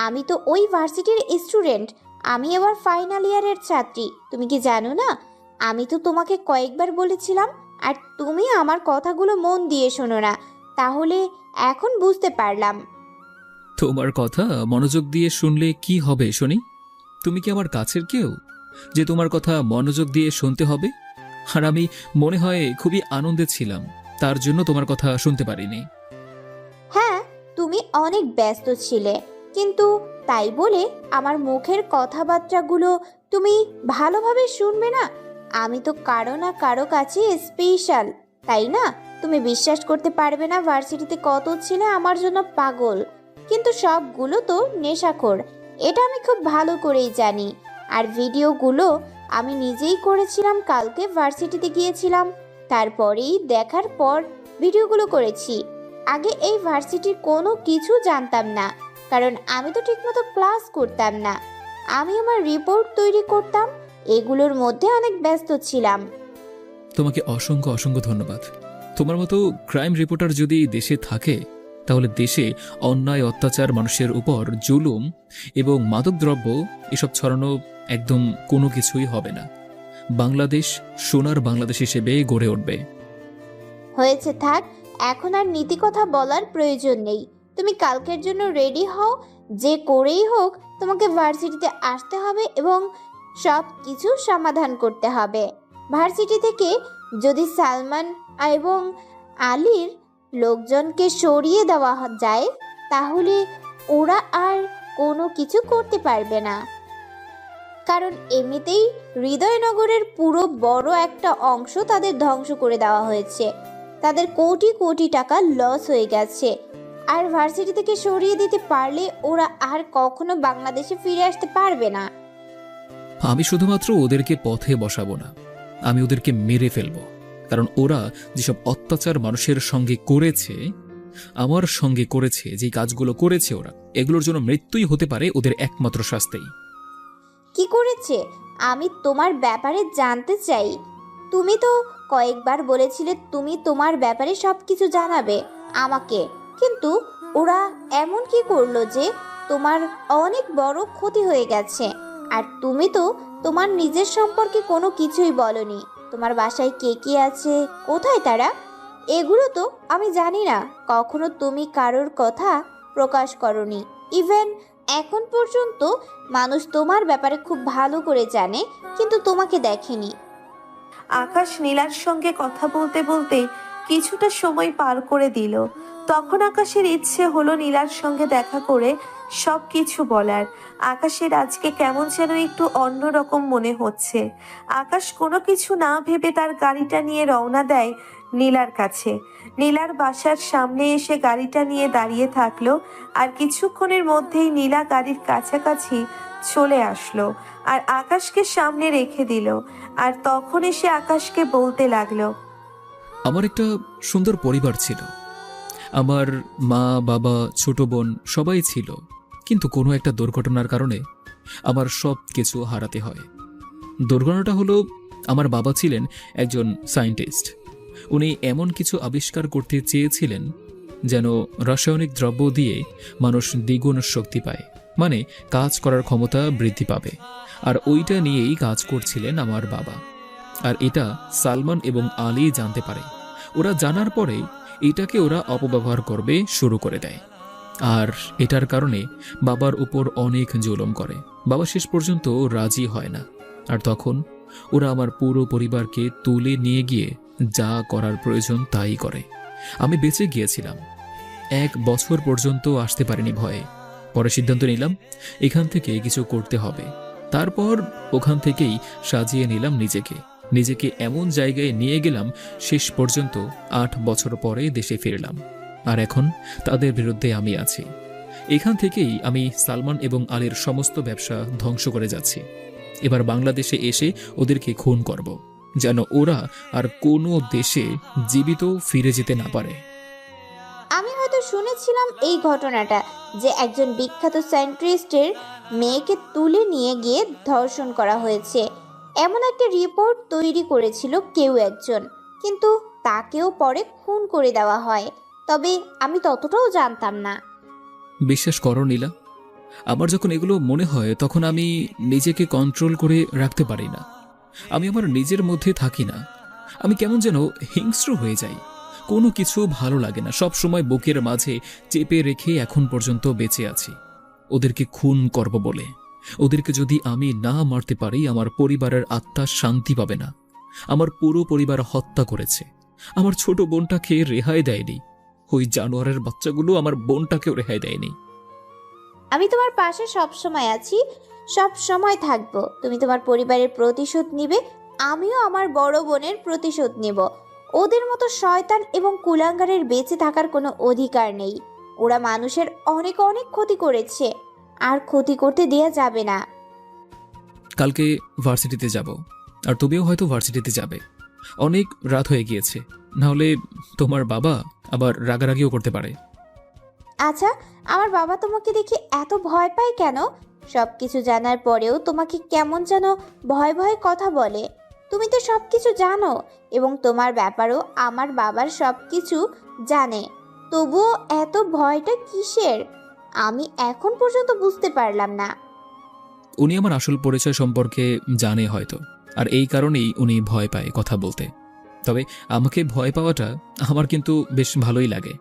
আমি তো ওই ভার্সিটির স্টুডেন্ট। আমি এবার ফাইনাল ইয়ারের ছাত্রী। তুমি কি জানো না? আমি তো তোমাকে কয়েকবার বলেছিলাম, আর তুমি আমার কথাগুলো মন দিয়ে শোনো না। তাহলে এখন বুঝতে পারলাম। তোমার কথা মনোযোগ দিয়ে শুনলে কি হবে শুনি? তুমি কি আমার কাছের কেউ যে তোমার কথা মনোযোগ দিয়ে শুনতে হবে? আর আমি মনে হয় খুবই আনন্দে ছিলাম, তার জন্য তোমার কথা শুনতে পারিনি। হ্যাঁ, তুমি অনেক ব্যস্ত ছিলে, কিন্তু তাই বলে আমার মুখের কথাবার্তাগুলো তুমি ভালোভাবে শুনবে না? আমি তো কারো না কারো কাছে স্পেশাল, তাই না? তুমি বিশ্বাস করতে পারবে না ভার্সিটিতে কত ছেলে আমার জন্য পাগল, কিন্তু সবগুলো তো নেশাখোর। এটা আমি খুব ভালো করেই জানি। আর ভিডিওগুলো আমি নিজেই করেছিলাম। কালকে ভার্সিটিতে গিয়েছিলাম, তারপরেই দেখার পর ভিডিওগুলো করেছি। আগে এই ভার্সিটির কোনো কিছু জানতাম না, কারণ আমি তো ঠিকমতো ক্লাস করতাম না। আমি আমার রিপোর্ট তৈরি করতাম, এগুলোর মধ্যে অনেক ব্যস্ত ছিলাম। তোমাকে অসংখ্য অসংখ্য ধন্যবাদ। তোমার মতো ক্রাইম রিপোর্টার যদি দেশে থাকে তাহলে দেশে অন্যায়, অত্যাচার, মানুষের উপর জুলুম এবং মাদকদ্রব্য এসব ছড়ানো একদম কোনো কিছুই হবে না। বাংলাদেশ সোনার বাংলাদেশ হিসেবে গড়ে উঠবে। হয়েছে, থাক, এখন আর নীতি কথা বলার প্রয়োজন নেই। তুমি কালকের জন্য রেডি হও। যে করেই হোক তোমাকে ভার্সিটিতে আসতে হবে এবং সব কিছু সমাধান করতে হবে। ভার্সিটি থেকে যদি সালমান এবং আলীর লোকজনকে সরিয়ে দেওয়া যায় তাহলে ওরা আর কোনো কিছু করতে পারবে না। কারণ এমনিতেই হৃদয়নগরের পুরো বড় একটা অংশ তাদের ধ্বংস করে দেওয়া হয়েছে। তাদের কোটি কোটি টাকা লস হয়ে গেছে। আর ভার্সিটি থেকে সরিয়ে দিতে পারলে ওরা আর কখনো বাংলাদেশে ফিরে আসতে পারবে না। আমি শুধুমাত্র ওদেরকে পথে বসাবো না, আমি ওদেরকে মেরে ফেলবো। কারণ ওরা যেসব অত্যাচার মানুষের সঙ্গে করেছে, আমার সঙ্গে করেছে, যে কাজগুলো করেছে ওরা, এগুলোর জন্য মৃত্যুই হতে পারে ওদের একমাত্র শাস্তি। কি করেছে আমি তোমার ব্যাপারে জানতে চাই। তুমি তো কয়েকবার বলেছিলে তুমি তোমার ব্যাপারে সবকিছু জানাবে আমাকে, কিন্তু ওরা এমন কি করলো যে তোমার অনেক বড় ক্ষতি হয়ে গেছে? আর তুমি তো তোমার নিজের সম্পর্কে কোনো কিছুই বলনি। তোমার বাসায় কে কে আছে, কোথায় তারা, এগুলো তো আমি জানি না। কখনো তুমি কারোর কথা প্রকাশ করনি। ইভেন এখন পর্যন্ত মানুষ তোমার ব্যাপারে খুব ভালো করে জানে, কিন্তু তোমাকে দেখেনি। আকাশ নীলার সঙ্গে কথা বলতে বলতে কিছুটা সময় পার করে দিল। তখন আকাশের ইচ্ছে হলো নীলার সঙ্গে দেখা করে সব কিছু বলার। আকাশের আজকে কেমন যেন একটু অন্যরকম মনে হচ্ছে। আকাশ কোনো কিছু না ভেবে তার গাড়িটা নিয়ে রওনা দেয় নীলার কাছে। নীলার বাসার সামনে এসে গাড়িটা নিয়ে দাঁড়িয়ে থাকলো। আর কিছুক্ষণের মধ্যেই নীলা গাড়ির কাছাকাছি চলে আসলো আর আকাশকে সামনে রেখে দিল। আর তখন এসে আকাশকে বলতে লাগলো, আমার একটা সুন্দর পরিবার ছিল। আমার মা, বাবা, ছোট বোন সবাই ছিল, কিন্তু কোনো একটা দুর্ঘটনার কারণে আমার সব কিছু হারাতে হয়। দুর্ঘটনাটা হলো, আমার বাবা ছিলেন একজন সায়েন্টিস্ট। উনি এমন কিছু আবিষ্কার করতে চেয়েছিলেন যেন রাসায়নিক দ্রব্য দিয়ে মানুষ দ্বিগুণ শক্তি পায়, মানে কাজ করার ক্ষমতা বৃদ্ধি পাবে। আর ওইটা নিয়েই কাজ করছিলেন আমার বাবা। আর এটা সালমান এবং আলী জানতে পারে। ওরা জানার পরে এটাকে ওরা অপব্যবহার করবে শুরু করে দেয়। আর এটার কারণে বাবার উপর অনেক জুলুম করে। বাবা শেষ পর্যন্ত রাজি হয় না। আর তখন ওরা আমার পুরো পরিবারকে তুলে নিয়ে গিয়ে যা করার প্রয়োজন তাই করে। আমি বেঁচে গিয়েছিলাম। 1 বছর পর্যন্ত আসতে পারিনি ভয়ে। পরে সিদ্ধান্ত নিলাম এখান থেকে কিছু করতে হবে। তারপর ওখান থেকেই সাজিয়ে নিলাম নিজেকে এমন জায়গায় নিয়ে গেলাম, শেষ পর্যন্ত 8 বছর পরে দেশে ফিরলাম। আর এখন তাদের বিরুদ্ধে আমি আছি। এখান থেকেই আমি সালমান এবং আলীর সমস্ত ব্যবসা ধ্বংস করে যাচ্ছি। এবার বাংলাদেশে এসে ওদেরকে খুন করব, যেন ওরা আর কোনো দেশে জীবিত ফিরে যেতে না পারে। আমি হয়তো শুনেছিলাম এই ঘটনাটা, যে একজন বিখ্যাত সায়েন্টিস্টের মেয়েকে তুলে নিয়ে গিয়ে ধর্ষণ করা হয়েছে। এমন একটা রিপোর্ট তৈরি করেছিল কেউ একজন, কিন্তু তাকেও পরে খুন করে দেওয়া হয়। তবে আমি ততটাও জানতাম না। বিশ্বাস করো নীলা, আমার যখন এগুলো মনে হয় তখন আমি নিজেকে কন্ট্রোল করে রাখতে পারি না। আমি আমার নিজের মধ্যে থাকি না। আমি কেমন যেন হিংস্র হয়ে যাই। কোনো কিছু ভালো লাগে না। সব সময় বুকের মাঝে চেপে রেখে এখন পর্যন্ত বেঁচে আছি, ওদেরকে খুন করব বলে। ওদেরকে যদি আমি না মারতে পারি আমার পরিবারের আত্মা শান্তি পাবে না। আমার পুরো পরিবার হত্যা করেছে। আমার ছোট বোনটাকে রেহাই দেয়নি। ওই জানোয়ারের বাচ্চাগুলো আমার বোনটাকেও রেহাই দেয়নি। আমি তোমার পাশে সব সময় আছি, সব সময় থাকবো। তুমি তোমার পরিবারের প্রতিশোধ নিবে, আমিও আমার বড় বোনের প্রতিশোধ নেব। ওদের মতো শয়তান এবং কুলাঙ্গারের বেঁচে থাকার কোনো অধিকার নেই। ওরা মানুষের অনেক অনেক ক্ষতি করেছে, আর ক্ষতি করতে দেয়া যাবে না। কালকে ভার্সিটিতে যাব, আর তুমিও হয়তো ভার্সিটিতে যাবে। অনেক রাত হয়ে গিয়েছে, নাহলে তোমার বাবা আবার রাগারাগিও করতে পারে। আচ্ছা, আমার বাবা তোমাকে দেখে এত ভয় পায় কেন? সব কিছু জানার পরেও তোমাকে কেমন যেন ভয় ভয় কথা বলে। তুমি তো সব কিছু জানো এবং তোমার ব্যাপারও আমার বাবার সব কিছু জানে, তবুও এত ভয়টা কিসের? আমি এখন পর্যন্ত বুঝতে পারলাম না। উনি আমার আসল পরিচয় সম্পর্কে জানে হয়তো, আর এই কারণেই উনি ভয় পায় কথা বলতে। তবে আমাকে ভয় পাওয়াটা আমার কিন্তু বেশ ভালোই লাগে।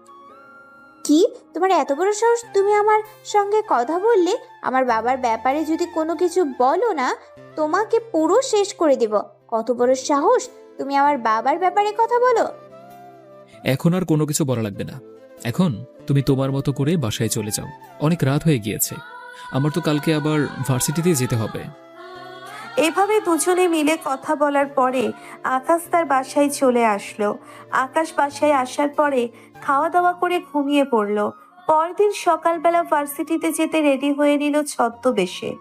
কি, তোমার এত বড় সাহস? তুমি আমার সঙ্গে কথা বললে? আমার বাবার ব্যাপারে যদি কোনো কিছু বলো না, তোমাকে পুরো শেষ করে দেব। কত বড় সাহস তুমি আমার বাবার ব্যাপারে কথা বলো? এখন আর কোনো কিছু বলা লাগবে না। এখন তুমি তোমার মতো করে বাসায় চলে যাও, অনেক রাত হয়ে গিয়েছে। আমার তো কালকে আবার ভার্সিটিতে যেতে হবে। এভাবে দুজনে মিলে কথা বলার পরে আকাশ তার বাসায় চলে আসলো। আকাশ বাসায় আসার পরে খাওয়া দাওয়া করে ঘুমিয়ে পড়লো। পরদিন সকালবেলা ভার্সিটিতে যেতে রেডি হয়ে নিল ছদ্মবেশে।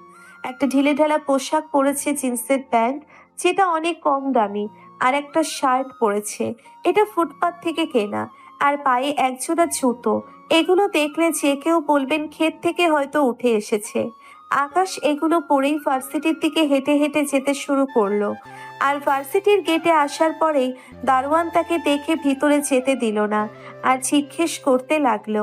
একটা ঢিলেঢালা পোশাক পরেছে, জিন্সের প্যান্ট যেটা অনেক কম দামি, আর একটা শার্ট পরেছে, এটা ফুটপাত থেকে কেনা, আর পায়ে একজোড়া জুতো। এগুলো দেখলে যে কেউ বলবেন ক্ষেত থেকে হয়তো উঠে এসেছে। আকাশ এগুলো পরেই ভার্সিটির দিকে হেঁটে হেঁটে যেতে শুরু করলো। আর ভার্সিটির গেটে আসার পরেই দারোয়ান তাকে দেখে ভিতরে যেতে দিল না, আর জিজ্ঞেস করতে লাগলো,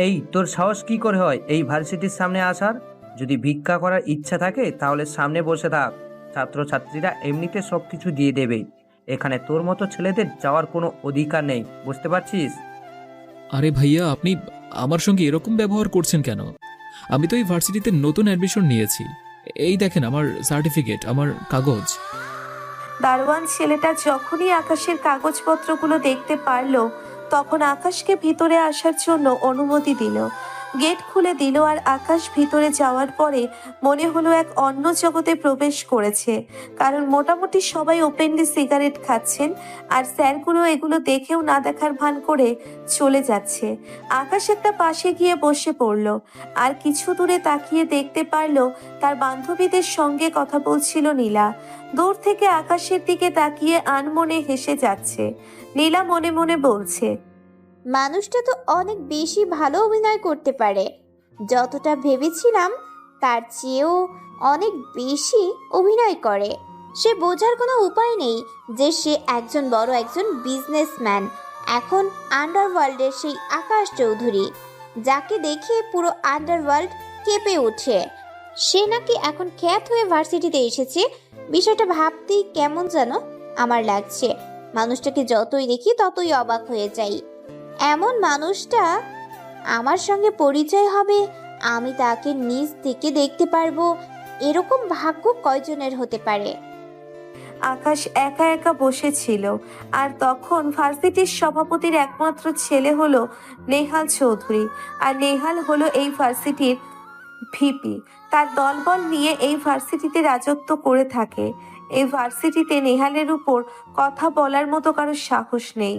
এই তোর সাহস কি করে হয় এই ভার্সিটির সামনে আসার? যদি ভিক্ষা করার ইচ্ছা থাকে তাহলে সামনে বসে থাক, ছাত্রছাত্রীরা এমনিতে সব কিছু দিয়ে দেবে। এখানে তোর মতো ছেলেদের যাওয়ার কোনো অধিকার নেই, বুঝতে পারছিস? আরে ভাইয়া, আপনি আমার সঙ্গে এরকম ব্যবহার করছেন কেন? আমি তো এই ভার্সিটিতে নতুন অ্যাডমিশন নিয়েছি। এই দেখেন আমার সার্টিফিকেট, আমার কাগজ। দারোয়ান ছেলেটা যখনই আকাশের কাগজপত্রগুলো দেখতে পারলো, তখন আকাশকে ভিতরে আসার জন্য অনুমতি দিল। গেট খুলে দিল, আর আকাশ ভিতরে যাওয়ার পরে মনে হলো এক অন্য জগতে প্রবেশ করেছে। কারণ মোটামুটি সবাই ওপেনলি সিগারেট খাচ্ছেন, আর স্যারগুলো এগুলো দেখেও না দেখার ভান করে চলে যাচ্ছে। আকাশ একটা পাশে গিয়ে বসে পড়ল, আর কিছু দূরে তাকিয়ে দেখতে পারলো তার বান্ধবীদের সঙ্গে কথা বলছিল নীলা। দূর থেকে আকাশের দিকে তাকিয়ে আনমনে হেসে যাচ্ছে। নীলা মনে মনে বলছে, মানুষটা তো অনেক বেশি ভালো অভিনয় করতে পারে। যতটা ভেবেছিলাম তার চেয়েও অনেক বেশি অভিনয় করে। সে বোঝার কোনো উপায় নেই যে সে একজন বড় একজন বিজনেসম্যান, এখন আন্ডারওয়ার্ল্ডের সেই আকাশ চৌধুরী, যাকে দেখে পুরো আন্ডারওয়ার্ল্ড কেঁপে ওঠে। সে নাকি এখন খ্যাত হয়ে ভার্সিটিতে এসেছে। বিষয়টা ভাবতেই কেমন যেন আমার লাগছে। মানুষটাকে যতই দেখি ততই অবাক হয়ে যাই। এমন মানুষটা আমার সঙ্গে পরিচয় হবে, আমি তাকে নিজ থেকে দেখতে পারবো, এরকম ভাগ্য কয়জনের হতে পারে? আকাশ একা একা বসেছিল। আর তখন ভার্সিটির সভাপতির একমাত্র ছেলে হলো নেহাল চৌধুরী। আর নেহাল হলো এই ভার্সিটির ভিপি। তার দলবল নিয়ে এই ভার্সিটিতে রাজত্ব করে থাকে। এই ভার্সিটিতে নেহালের উপর কথা বলার মতো কারো সাহস নেই।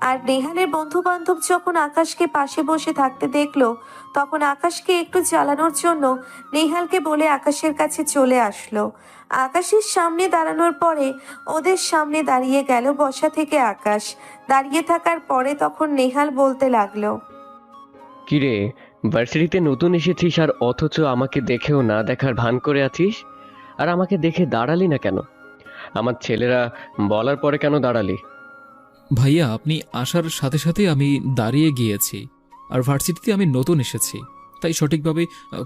আর নেহালের বন্ধু বান্ধব যখন আকাশকে পাশে বসে থাকতে দেখলো, তখন আকাশকে একটু জ্বালানোর জন্য নেহালকে বলে আকাশের কাছে চলে আসলো। আকাশের সামনে দাঁড়ানোর পরে ওদের সামনে দাঁড়িয়ে গেল বসা থেকে আকাশ। দাঁড়িয়ে থাকার পরে তখন নেহাল বলতে লাগলো, কিরে, ভার্সিটিতে নতুন এসেছিস আর অথচ আমাকে দেখেও না দেখার ভান করে আছিস? আর আমাকে দেখে দাঁড়ালি না কেন? আমার ছেলেরা বলার পরে কেন দাঁড়ালি? ভাইয়া, আপনি আসার সাথে সাথে আমি দাঁড়িয়ে গিয়েছি। আর ভার্সিটিতে আমি নতুন এসেছি, তাই সঠিকভাবে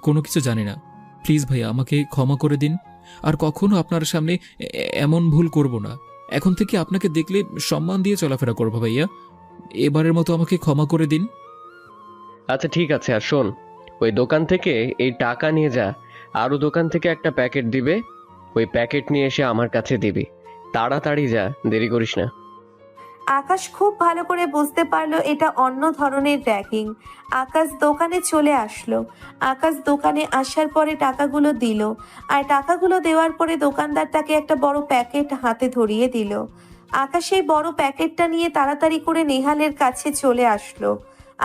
কোনো কিছু জানি না। প্লিজ ভাইয়া, আমাকে ক্ষমা করে দিন। আর কখনো আপনার সামনে এমন ভুল করব না। এখন থেকে আপনাকে দেখলে সম্মান দিয়ে চলাফেরা করবো ভাইয়া। এবারের মতো আমাকে ক্ষমা করে দিন। আচ্ছা ঠিক আছে, আর শোন, ওই দোকান থেকে এই টাকা নিয়ে যা। আরও দোকান থেকে একটা প্যাকেট দিবে, ওই প্যাকেট নিয়ে এসে আমার কাছে দিবি। তাড়াতাড়ি যা, দেরি করিস না। আকাশ খুব ভালো করে বুঝতে পারলো এটা অন্য ধরনের র্যাগিং। আকাশ দোকানে চলে আসলো। আকাশ দোকানে আসার পরে টাকাগুলো দিল, আর টাকাগুলো দেওয়ার পরে দোকানদার তাকে একটা বড় প্যাকেট হাতে ধরিয়ে দিল। আকাশ এই বড় প্যাকেটটা নিয়ে তাড়াতাড়ি করে নেহালের কাছে চলে আসলো।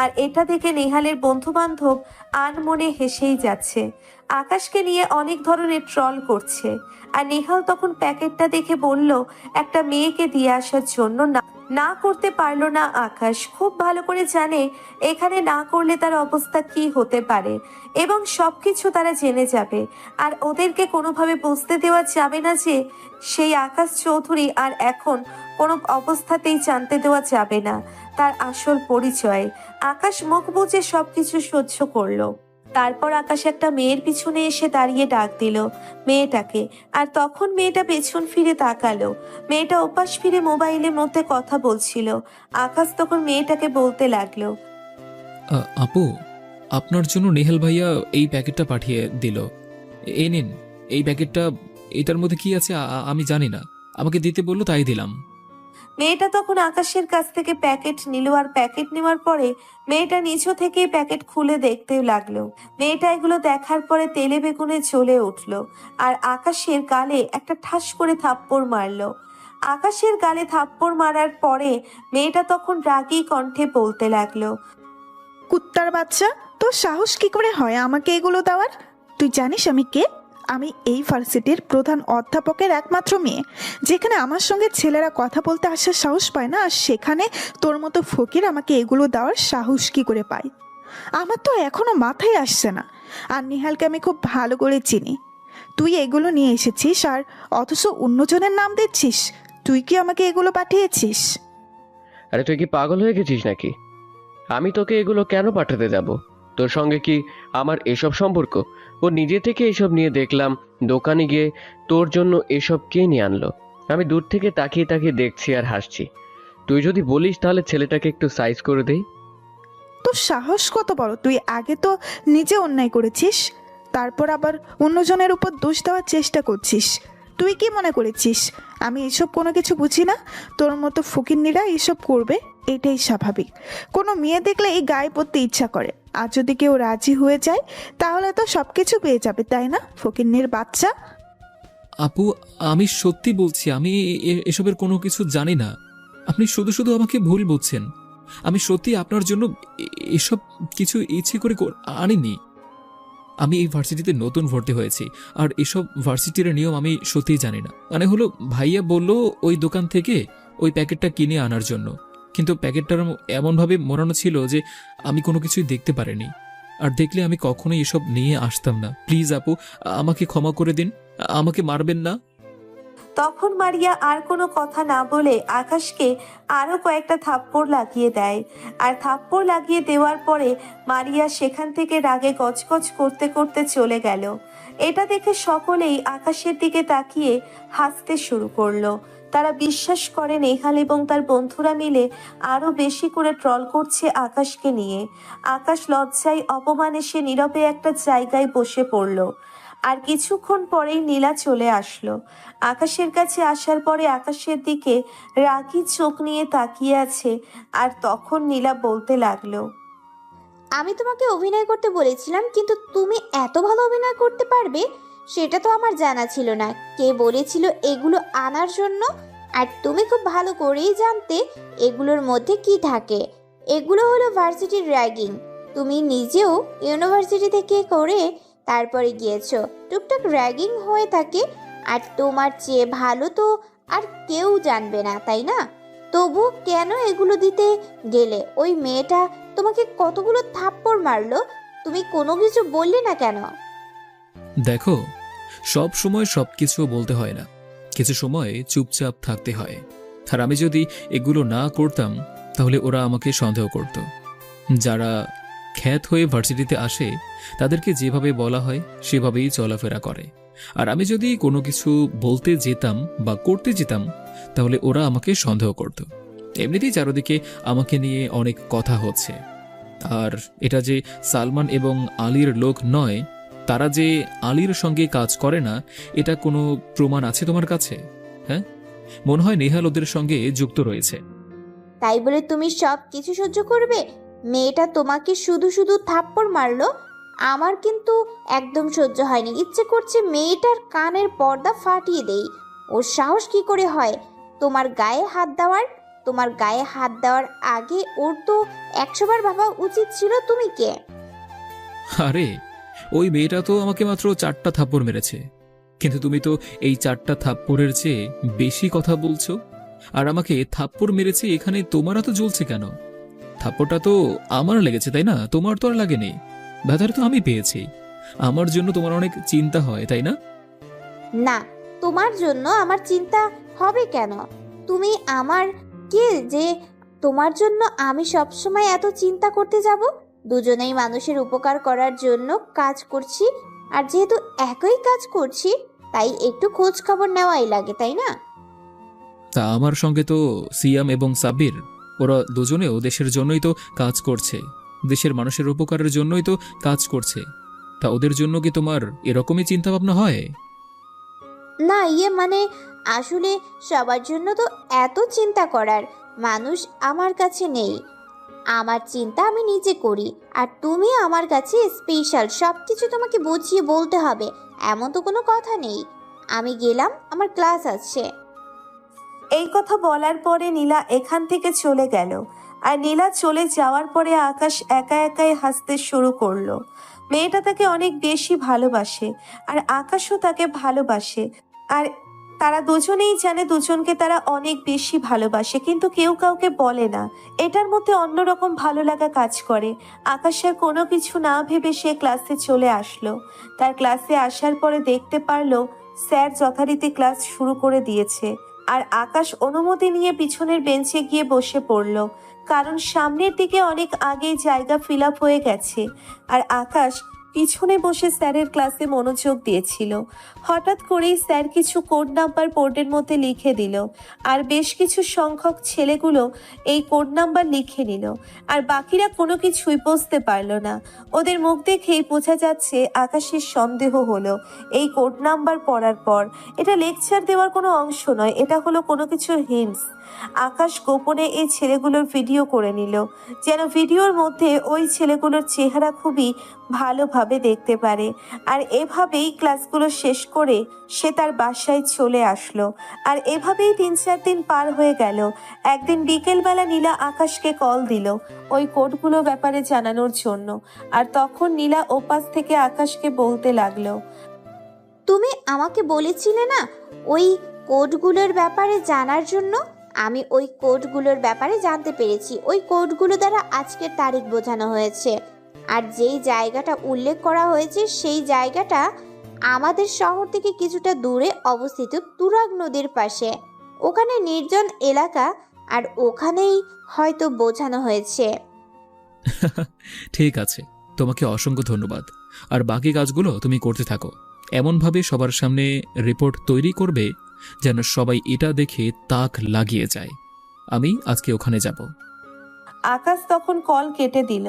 আর এটা দেখে নেহালের বন্ধু বান্ধব আনমনে হেসেই যাচ্ছে। আকাশকে নিয়ে অনেক ধরনের ট্রল করছে। আর নেহাল তখন প্যাকেটটা দেখে বলল একটা মেয়েকে দিয়ে আসার জন্য। না, না করতে পারলো না আকাশ। খুব ভালো করে জানে এখানে না করলে তার অবস্থা কি হতে পারে এবং সবকিছু তারা জেনে যাবে। আর ওদেরকে কোনোভাবে বুঝতে দেওয়া যাবে না যে সেই আকাশ চৌধুরী আর এখন কোনো অবস্থাতেই জানতে দেওয়া যাবে না তার আসল পরিচয়। আকাশ মুখ বুজে সবকিছু সহ্য করলো। তারপর আকাশ একটা মেয়ের পিছনে এসে দাঁড়িয়ে ডাক দিল মেয়েটাকে। আর তখন মেয়েটা পেছন ফিরে তাকালো। মেয়েটা ওপাশ ফিরে মোবাইলের মধ্যে কথা বলছিল। আকাশ তখন মেয়েটাকে বলতে লাগলো, আপু, আপনার জন্য নেহাল ভাইয়া এই প্যাকেটটা পাঠিয়ে দিল। এই নিন এই প্যাকেটটা। এটার মধ্যে কি আছে আমি জানি না, আমাকে দিতে বললো তাই দিলাম। মেয়েটা তখন আকাশের কাছ থেকে প্যাকেট নিল। আর প্যাকেট নেওয়ার পরে মেয়েটা নিচু থেকে প্যাকেট খুলে দেখতে লাগলো। মেয়েটা এগুলো দেখার পরে তেলে বেগুনে জ্বলে উঠলো আর আকাশের গালে একটা ঠাস করে থাপ্পড় মারলো। আকাশের গালে থাপ্পড় মারার পরে মেয়েটা তখন রাগী কণ্ঠে বলতে লাগলো, কুত্তার বাচ্চা, তোর সাহস কি করে হয় আমাকে এগুলো দেওয়ার? তুই জানিস আমি কে? আমি এই ভার্সিটির প্রধান অধ্যাপকের একমাত্র মেয়ে, যেখানে আমার সঙ্গে ছেলেরা কথা বলতে আসার সাহস পায় না, আর সেখানে তোর মতো ফকির আমাকে এগুলো দেওয়ার সাহস কি করে পায়? আমার তো এখনো মাথায় আসছে না। আর নিহালকে আমি খুব ভালো করে চিনি। তুই এগুলো নিয়ে এসেছিস আর অথচ অন্যজনের নাম দিচ্ছিস। তুই কি আমাকে এগুলো পাঠিয়েছিস? আরে তুই কি পাগল হয়ে গেছিস নাকি? আমি তোকে এগুলো কেন পাঠাতে যাব? তোর সঙ্গে কি আমার এসব সম্পর্ক? ও নিজে থেকে এসব নিয়ে দেখলাম দোকানে গিয়ে তোর জন্য এসব কে নিয়ে আনলো। আমি দূর থেকে তাকিয়ে তাকিয়ে দেখছি আর হাসছি। তুই যদি বলিস তাহলে ছেলেটাকে একটু সাইজ করে দেই। তোর সাহস কত বড়! তুই আগে তো নিজে অন্যায় করেছিস, তারপর আবার অন্যজনের উপর দোষ দেওয়ার চেষ্টা করছিস। তুই কি মনে করেছিস আমি এসব কোনো কিছু বুঝি না? তোর মতো ফকিন্নিরা এসব করবে, এটাই স্বাভাবিক। কোনো মেয়ে দেখলে এই গায়ে পড়তে ইচ্ছা করে, আর যদি কেউ রাজি হয়ে যায় তাহলে তো সব কিছু পেয়ে যাবে, তাই না ফকিন্নির বাচ্চা? আপু, আমি সত্যি বলছি, আমি এসবের কোনো কিছু জানি না। আপনি শুধু শুধু আমাকে ভুল বুঝছেন। আমি সত্যি আপনার জন্য এসব কিছু ইচ্ছে করে আনিনি। আমি এই ভার্সিটিতে নতুন ভর্তি হয়েছি, আর এসব ভার্সিটির নিয়ম আমি সত্যিই জানি না। মানে হলো, ভাইয়া বলল ওই দোকান থেকে ওই প্যাকেটটা কিনে আনার জন্য, কিন্তু প্যাকেটটার এমনভাবে মোড়ানো ছিল যে আমি কোনো কিছুই দেখতে পারিনি। আর দেখলে আমি কখনোই এসব নিয়ে আসতাম না। প্লিজ আপু, আমাকে ক্ষমা করে দিন, আমাকে মারবেন না। তখন মারিয়া আর কোনো কথা না বলে আকাশকে আরো কয়েকটা থাপ্পড় লাগিয়ে দেয়। আর থাপ্পড় লাগিয়ে দেওয়ার পরে মারিয়া সেখান থেকে রাগে গজগজ করতে করতে চলে গেল। এটা দেখে সকলেই আকাশের দিকে তাকিয়ে হাসতে শুরু করলো। তারা বিশ্বাস করে নেহাল এবং তার বন্ধুরা মিলে আরো বেশি করে ট্রল করছে আকাশকে নিয়ে। আকাশ লজ্জায় অপমানে সে নীরবে একটা জায়গায় বসে পড়ল। আর কিছুক্ষণ পরেই নীলা চলে আসলো। আকাশের কাছে আসার পরে আকাশের দিকে রাগী চোখ নিয়ে তাকিয়ে আছে। আর তখন নীলা বলতে লাগলো, আমি তোমাকে অভিনয় করতে বলেছিলাম, কিন্তু তুমি এত ভালো অভিনয় করতে পারবে সেটা তো আমার জানা ছিল না। কে বলেছিল এগুলো আনার জন্য? আর তুমি খুব ভালো করেই জানতে এগুলোর মধ্যে কি থাকে। এগুলো হলো ভার্সিটির র্যাগিং। তুমি নিজেও ইউনিভার্সিটি থেকে করে তারপরে গিয়েছো। টুকটাক র্যাগিং হয়ে থাকে, আর তোমার চেয়ে ভালো তো আর কেউ জানবে না, তাই না? তবু কেন এগুলো দিতে গেলে? ওই মেয়েটা তোমাকে কতগুলো থাপ্পড় মারলো, তুমি কোনো কিছু বললে না কেন? দেখো, সব সময় সবকিছু বলতে হয় না, কিছু সময় চুপচাপ থাকতে হয়। আর আমি যদি এগুলো না করতাম তাহলে ওরা আমাকে সন্দেহ করত। যারা খ্যাত হয়ে ভার্সিটিতে আসে তাদেরকে যেভাবে বলা হয় সেভাবেই চলাফেরা করে। আর আমি যদি কোনো কিছু বলতে যেতাম বা করতে যেতাম তাহলে ওরা আমাকে সন্দেহ করত। এমনিতেই চারদিকে আমাকে নিয়ে অনেক কথা হচ্ছে। আর এটা যে সালমান এবং আলীর লোক নয়, তারা যে আলীর সঙ্গে কাজ করে না, এটা কোনো প্রমাণ আছে তোমার কাছে? হ্যাঁ, মনে হয় নেহাল ওদের সঙ্গে যুক্ত রয়েছে। তাই বলে তুমি সব কিছু সহ্য করবে? মেয়েটা তোমাকে শুধু শুধু থাপ্পড় মারলো, আমার কিন্তু একদম সহ্য হয়নি। ইচ্ছে করছে মেয়েটার কানের পর্দা ফাটিয়ে দেই। ওর সাহস কি করে হয় তোমার গায়ে হাত দেওয়ার? তোমার গায়ে হাত দেওয়ার আগে ওর তো 100 বার ভাবা উচিত ছিল তুমি কে। আরে, ওই মেয়েটা তো আমাকে মাত্র 4টা থাপ্পড় মেরেছে, কিন্তু তুমি তো এই 4টা থাপ্পড়ের চেয়ে বেশি কথা বলছো। আর আমাকে থাপ্পড় মেরেছে, এখানে তোমার এত জ্বলছে কেন? থাপ্পড়টা তো আমার লেগেছে, তাই না? তোমার তো আর লাগেনি। ব্যথাটা তো আমি পেয়েছি। আমার জন্য তোমার অনেক চিন্তা হয়, তাই না? না, তোমার জন্য আমার চিন্তা হবে কেন? তুমি আমার কে যে তোমার জন্য আমি সবসময় এত চিন্তা করতে যাব? দুজনেই মানুষের উপকার করার জন্য কাজ করছি, আর যেহেতু একই কাজ করছি তাই একটু খোঁজ খবর নেওয়াই লাগে, তাই না? তা আমার সঙ্গে তো সিয়াম এবং সাব্বির, ওরা দুজনেও দেশের জন্যই তো কাজ করছে, দেশের মানুষের উপকারের জন্যই তো কাজ করছে। তা ওদের জন্য কি তোমার এরকমই চিন্তা ভাবনা হয়? না, মানে আসলে সবার জন্য তো এত চিন্তা করার মানুষ আমার কাছে নেই। আমার চিন্তা আমি নিজে করি, আর তুমি আমার কাছে স্পেশাল। সব কিছু তোমাকে বুঝিয়ে বলতে হবে এমন তো কোনো কথা নেই। আমি গেলাম, আমার ক্লাস আছে। এই কথা বলার পরে নীলা এখান থেকে চলে গেল। আর নীলা চলে যাওয়ার পরে আকাশ একা একাই হাসতে শুরু করলো। মেয়েটা তাকে অনেক বেশি ভালোবাসে, আর আকাশও তাকে ভালোবাসে। আর তারা দুজনেই জানে দুজনকে তারা অনেক বেশি ভালোবাসে, কিন্তু কেউ কাউকে বলে না। এটার মধ্যে অন্যরকম ভালো লাগা কাজ করে। আকাশের কোনো কিছু না ভেবে সে ক্লাসে চলে আসলো। তার ক্লাসে আসার পরে দেখতে পারলো স্যার যথারীতি ক্লাস শুরু করে দিয়েছে। আর আকাশ অনুমতি নিয়ে পিছনের বেঞ্চে গিয়ে বসে পড়ল, কারণ সামনের দিকে অনেক আগেই জায়গা ফিল আপ হয়ে গেছে। আর আকাশ পিছনে বসে স্যারের ক্লাসে মনোযোগ দিয়েছিল। হঠাৎ করেই স্যার কিছু কোড নাম্বার বোর্ডের মধ্যে লিখে দিল, আর বেশ কিছু সংখ্যক ছেলেগুলো এই কোড নাম্বার লিখে নিল। আর বাকিরা কোনো কিছুই বুঝতে পারল না। ওদের মুখ দেখেই বোঝা যাচ্ছে আকাশের সন্দেহ হলো এই কোড নাম্বার পড়ার পর। এটা লেকচার দেওয়ার কোনো অংশ নয়, এটা হলো কোনো কিছুর হিন্টস। আকাশ গোপনে এই ছেলেগুলোর ভিডিও করে নিল, যেন ভিডিওর মধ্যে ওই ছেলেগুলোর চেহারা খুবই ভালোভাবে দেখতে পারে। আর এভাবেই ক্লাসগুলো শেষ করে সে তার বাসায় চলে আসলো। আর এভাবেই 3-4 দিন পার হয়ে গেল। একদিন বিকেলবেলা নীলা আকাশকে কল দিল ওই কোডগুলো ব্যাপারে জানানোর জন্য। আর তখন নীলা ওপাশ থেকে আকাশকে বলতে লাগলো, তুমি আমাকে বলেছিলে না ওই কোডগুলোর ব্যাপারে জানার জন্য? আমি ওই কোডগুলোর ব্যাপারে জানতে পেরেছি। ওই কোডগুলো দ্বারা আজকের তারিখ বোঝানো হয়েছে, আর যেই জায়গাটা উল্লেখ করা হয়েছে সেই জায়গাটা আমাদের শহর থেকে কিছুটা দূরে অবস্থিত, তুরাগ নদীর পাশে। ওখানে নির্জন এলাকা, আর ওখানেই হয়তো বোঝানো হয়েছে। ঠিক আছে, তোমাকে অসংখ্য ধন্যবাদ। আর বাকি কাজগুলো তুমি করতে থাকো। এমনভাবে সবার সামনে রিপোর্ট তৈরি করবে যেন সবাই এটা দেখে তাক লাগিয়ে যায়। আমি আজকে ওখানে যাব। আকাশ তখন কল কেটে দিল।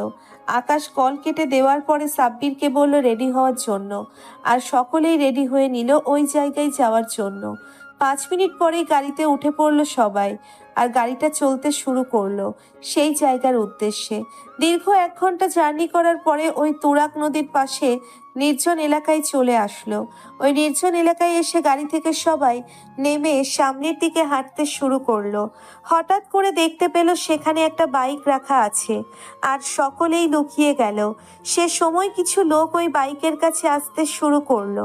আকাশ কল কেটে দেওয়ার পরে সাব্বিরকে বলল রেডি হওয়ার জন্য। আর সকলেই রেডি হয়ে নিল ওই জায়গায় যাওয়ার জন্য। 5 মিনিট পরেই গাড়িতে উঠে পড়ল সবাই, আর গাড়িটা চলতে শুরু করলো সেই জায়গার উদ্দেশ্যে। দীর্ঘ 1 ঘন্টা জার্নি করার পরে ওই তুরাগ নদীর পাশে নির্জন এলাকায় চলে আসলো। ওই নির্জন এলাকায় এসে গাড়ি থেকে সবাই নেমে সামনের দিকে হাঁটতে শুরু করলো। হঠাৎ করে দেখতে পেল সেখানে একটা বাইক রাখা আছে, আর সকলেই লুকিয়ে গেল। সে সময় কিছু লোক ওই বাইকের কাছে আসতে শুরু করলো।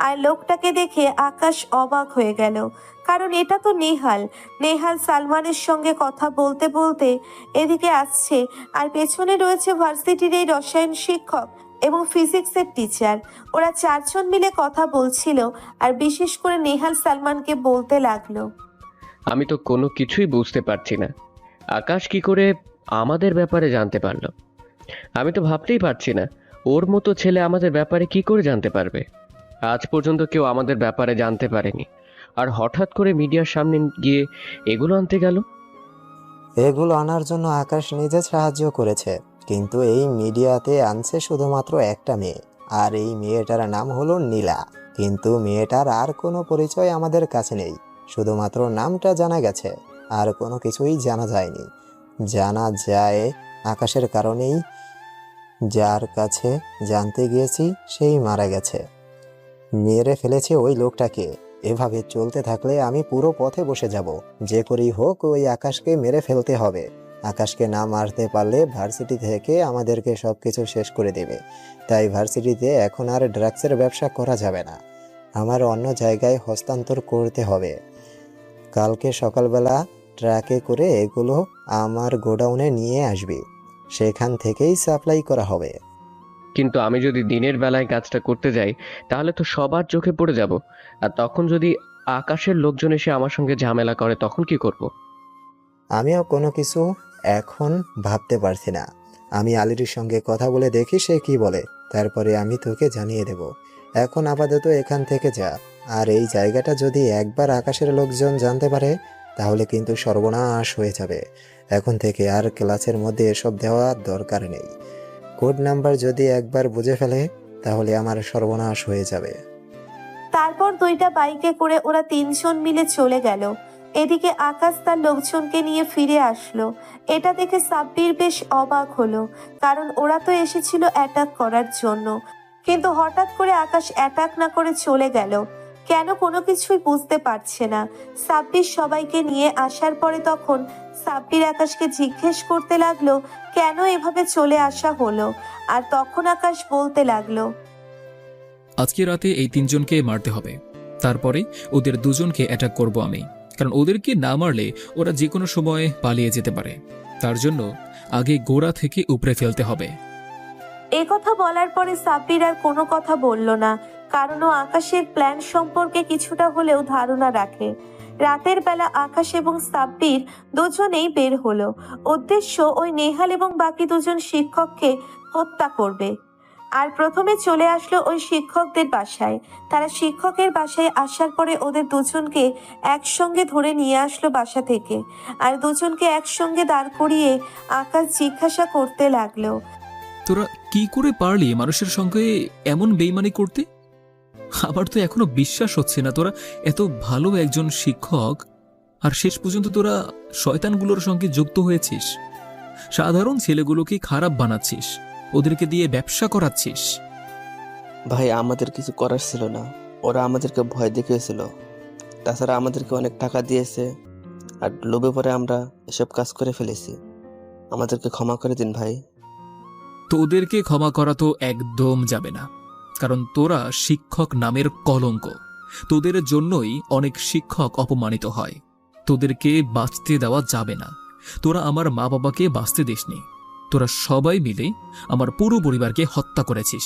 আর লোকটাকে দেখে আকাশ অবাক হয়ে গেল, কারণ এটা তো নেহাল। নেহাল সালমানের সঙ্গে কথা বলতে বলতে এদিকে আসছে, আর পেছনে রয়েছে ভার্সিটির এই রসায়ন শিক্ষক এবং ফিজিক্সের টিচার। ওরা 4 জন মিলে কথা বলছিল, আর বিশেষ করে নেহাল সালমানকে বলতে লাগলো, আমি তো কোনো কিছুই বুঝতে পারছি না। আকাশ কি করে আমাদের ব্যাপারে জানতে পারলো? আমি তো ভাবতেই পারছি না, ওর মতো ছেলে আমাদের ব্যাপারে কি করে জানতে পারবে? আজ পর্যন্ত কেউ আমাদের ব্যাপারে জানতে পারেনি, আর হঠাৎ করে মিডিয়ার সামনে গিয়ে এগুলো আনতে গেল। এগুলো আনার জন্য আকাশ নিজে সাহায্য করেছে, কিন্তু এই মিডিয়াতে আনছে শুধুমাত্র একটা মেয়ে, আর এই মেয়েটার নাম হলো নীলা। কিন্তু মেয়েটার আর কোনো পরিচয় আমাদের কাছে নেই, শুধুমাত্র নামটা জানা গেছে, আর কোনো কিছুই জানা যায়নি। জানা যায় আকাশের কারণেই। যার কাছে জানতে গিয়েছি সেই মারা গেছে, মেরে ফেলেছে ওই লোকটাকে। এভাবে চলতে থাকলে আমি পুরো পথে বসে যাব। যে করেই হোক ওই আকাশকে মেরে ফেলতে হবে। আকাশকে না মারতে পারলে ভার্সিটি থেকে আমাদেরকে সব কিছু শেষ করে দেবে। তাই ভার্সিটিতে এখন আর ড্রাগসের ব্যবসা করা যাবে না, আমার অন্য জায়গায় হস্তান্তর করতে হবে, কালকে সকালবেলা ট্রাকে করে এগুলো আমার গোডাউনে নিয়ে আসবি, সেখান থেকেই সাপ্লাই করা হবে। কিন্তু আমি যদি দিনের বেলায় কাজটা করতে যাই তাহলে তো সবার চোখে পড়ে যাব। আর তখন যদি আকাশের লোকজন এসে আমার সঙ্গে ঝামেলা করে তখন কি করব? আমিও কোনো কিছু এখন ভাবতে পারছি না। আমি আলির সঙ্গে কথা বলে দেখি সে কি বলে, তারপরে আমি তোকে জানিয়ে দেব। এখন আপাতত এখান থেকে যা। আর এই জায়গাটা যদি একবার আকাশের লোকজন জানতে পারে তাহলে কিন্তু সর্বনাশ হয়ে যাবে। এখন থেকে আর ক্লাসের মধ্যে এসব দেওয়ার দরকার নেই। কোড নাম্বার যদি একবার বুঝে ফেলে তাহলে আমার সর্বনাশ হয়ে যাবে। তারপর 2টা বাইকে করে ওরা 3 জন মিলে চলে গেল। এদিকে আকাশ তার লোকজনকে নিয়ে ফিরে আসলো। এটা দেখে সাব্বির বেশ অবাক হলো, কারণ ওরা তো এসেছিল অ্যাটাক করার জন্য, কিন্তু হঠাৎ করে আকাশ অ্যাটাক না করে চলে গেল কেন, কোনো কিছুই বুঝতে পারছে না। সাব্বির সবাইকে নিয়ে আসার পরে তখন সাব্বির আকাশকে জিজ্ঞেস করতে লাগলো কেন এভাবে চলে আসা হলো। আর তখন আকাশ বলতে লাগলো, আজকে রাতে এই 3 জনকে মারতে হবে, তারপরে ওদের 2 জনকে অ্যাটাক করব আমি, কারণ ওদেরকে না মারলে ওরা যে কোনো সময় পালিয়ে যেতে পারে। তার জন্য আগে গোড়া থেকে উপড়ে ফেলতে হবে। এ কথা বলার পরে সাব্বির আর কোনো কথা বলল না, কারণ ও আকাশের প্ল্যান সম্পর্কে কিছুটা হলেও ধারণা রাখে। রাতের বেলা আকাশ এবং সাব্বির দুজনেই বের হলো। উদ্দেশ্য ওই নেহাল এবং বাকি 2 জন শিক্ষককে হত্যা করবে। আর প্রথমে চলে আসলো ওই শিক্ষকদের বাসায়। তারা শিক্ষকের বাসায় আসার পরে ওদের 2 জনকে একসঙ্গে ধরে নিয়ে আসলো বাসা থেকে। আর 2 জনকে একসঙ্গে দাঁড় করিয়ে আকাশ জিজ্ঞাসা করতে লাগলো, তোরা কি করে পারলি মানুষের সঙ্গে এমন বেইমানি করতে? আমার তো এখনো বিশ্বাস হচ্ছে না তোরা এত ভালো একজন শিক্ষক, আর শেষ পর্যন্ত তোরা শয়তানগুলোর সঙ্গে যুক্ত হয়েছিস। সাধারণ ছেলেগুলোকে খারাপ বানাচ্ছিস, ওদেরকে দিয়ে ব্যবসা করাচ্ছিস। ভাই আমাদের কিছু করার ছিল না, ওরা আমাদেরকে ভয় দেখিয়েছিল। তাছাড়া আমাদেরকে অনেক টাকা দিয়েছে, আর লোভে পরে আমরা এসব কাজ করে ফেলেছি। আমাদেরকে ক্ষমা করে দিন ভাই। তো ওদেরকে ক্ষমা করা তো একদম যাবে না, কারণ তোরা শিক্ষক নামের কলঙ্ক। তোদের জন্যই অনেক শিক্ষক অপমানিত হয়। তোদেরকে বাঁচতে দেওয়া যাবে না। তোরা আমার মা বাবাকে বাঁচতে দিসনি। তোরা সবাই মিলে আমার পুরো পরিবারকে হত্যা করেছিস।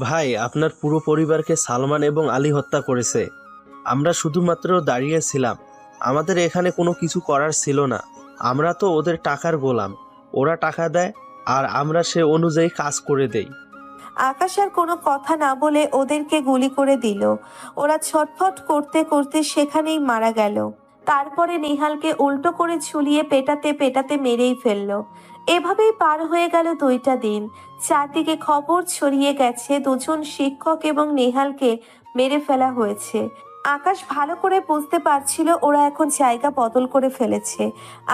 ভাই আপনার পুরো পরিবারকে সালমান এবং আলী হত্যা করেছে। আমরা শুধুমাত্র দাঁড়িয়েছিলাম, আমাদের এখানে কোনো কিছু করার ছিল না। আমরা তো ওদের টাকার গোলাম, ওরা টাকা দেয় আর আমরা সে অনুযায়ী কাজ করে দেই। আকাশ আর কোনো কথা না বলে ওদেরকে গুলি করে দিল। ওরা ছটফট করতে করতে সেখানেই মারা গেল। তারপরে নেহালকে উল্টো করে ঝুলিয়ে পেটাতে পেটাতে মেরেই ফেললো। এভাবেই পার হয়ে গেল 2টা দিন। চারদিকে খবর ছড়িয়ে গেছে 2 জন শিক্ষক এবং নেহালকে মেরে ফেলা হয়েছে। আকাশ ভালো করে বুঝতে পারছিল ওরা এখন জায়গা বদল করে ফেলেছে।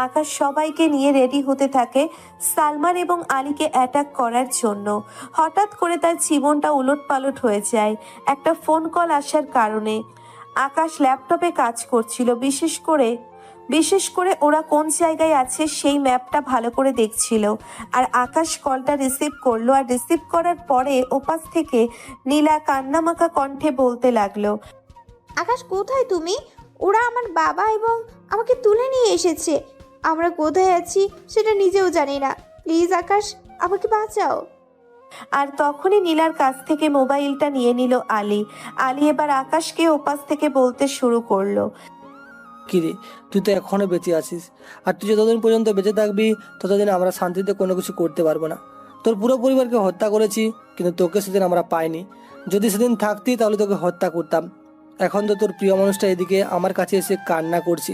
আকাশ সবাইকে নিয়ে রেডি হতে থাকে সালমান এবং আলীকে অ্যাটাক করার জন্য। হঠাৎ করে তার জীবনটা উলটপালট হয়ে যায় একটা ফোন কল আসার কারণে। আকাশ ল্যাপটপে কাজ করছিল, বিশেষ করে ওরা কোন জায়গায় আছে সেই ম্যাপটা ভালো করে দেখছিল। আর আকাশ কলটা রিসিভ করলো, আর রিসিভ করার পরে ওপাশ থেকে নীলা কান্নামাখা কণ্ঠে বলতে লাগলো, আকাশ কোথায় তুমি? ওরা আমার বাবা এবং আমাকে তুলে নিয়ে এসেছে। আমরা কোথায় আছি সেটা নিজেও জানি না। প্লিজ আকাশ, আমাকে বাঁচাও। আর তখনই নীলার কাছ থেকে মোবাইলটা নিয়ে নিল আলী। আলী এবার আকাশকে ওপাশ থেকে বলতে শুরু করলো, কিরে, তুই তো এখনো বেঁচে আছিস, আর তুই যতদিন পর্যন্ত বেঁচে থাকবি ততদিন আমরা শান্তিতে কোনো কিছু করতে পারবো না। তোর পুরো পরিবারকে হত্যা করেছি, কিন্তু তোকে সেদিন আমরা পাইনি। যদি সেদিন থাকতি তাহলে তোকে হত্যা করতাম। এখন তো তোর প্রিয় মানুষটা এদিকে আমার কাছে এসে কান্না করছি।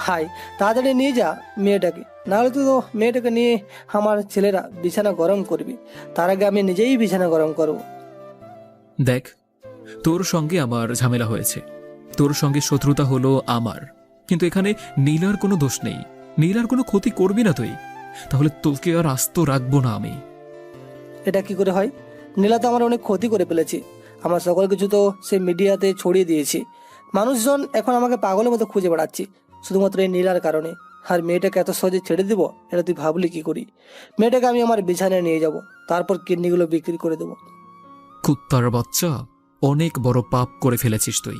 হাই, তাড়াতাড়ি নিয়ে যা মেয়েটাকে, নাহলে তুই তো মেয়েটাকে নিয়ে আমার ছেলেরা বিছানা গরম করবি। তার আগে আমি নিজেই বিছানা গরম করব। দেখ, তোর সঙ্গে আমার ঝামেলা হয়েছে, তোর সঙ্গে শত্রুতা হলো আমার, কিন্তু এখানে নীলার কোনো দোষ নেই। নীলার কোনো ক্ষতি করবি না তুই, তাহলে তোকে আর আস্ত রাখবো না আমি। এটা কি করে হয়? নীলা তো আমার অনেক ক্ষতি করে ফেলেছি। আমার সকল কিছু তো সে মিডিয়াতে ছড়িয়ে দিয়েছি। মানুষজন এখন আমাকে পাগলের মতো খুঁজে বেড়াচ্ছি শুধুমাত্র এই নীলার কারণে। আর মেয়েটাকে এত সহজে ছেড়ে দিব, এটা তুই ভাবলি কি করি? মেয়েটাকে আমি আমার বিছানায় নিয়ে যাব, তারপর কিডনিগুলো বিক্রি করে দেবো। কুত্তার বাচ্চা, অনেক বড় পাপ করে ফেলেছিস তুই।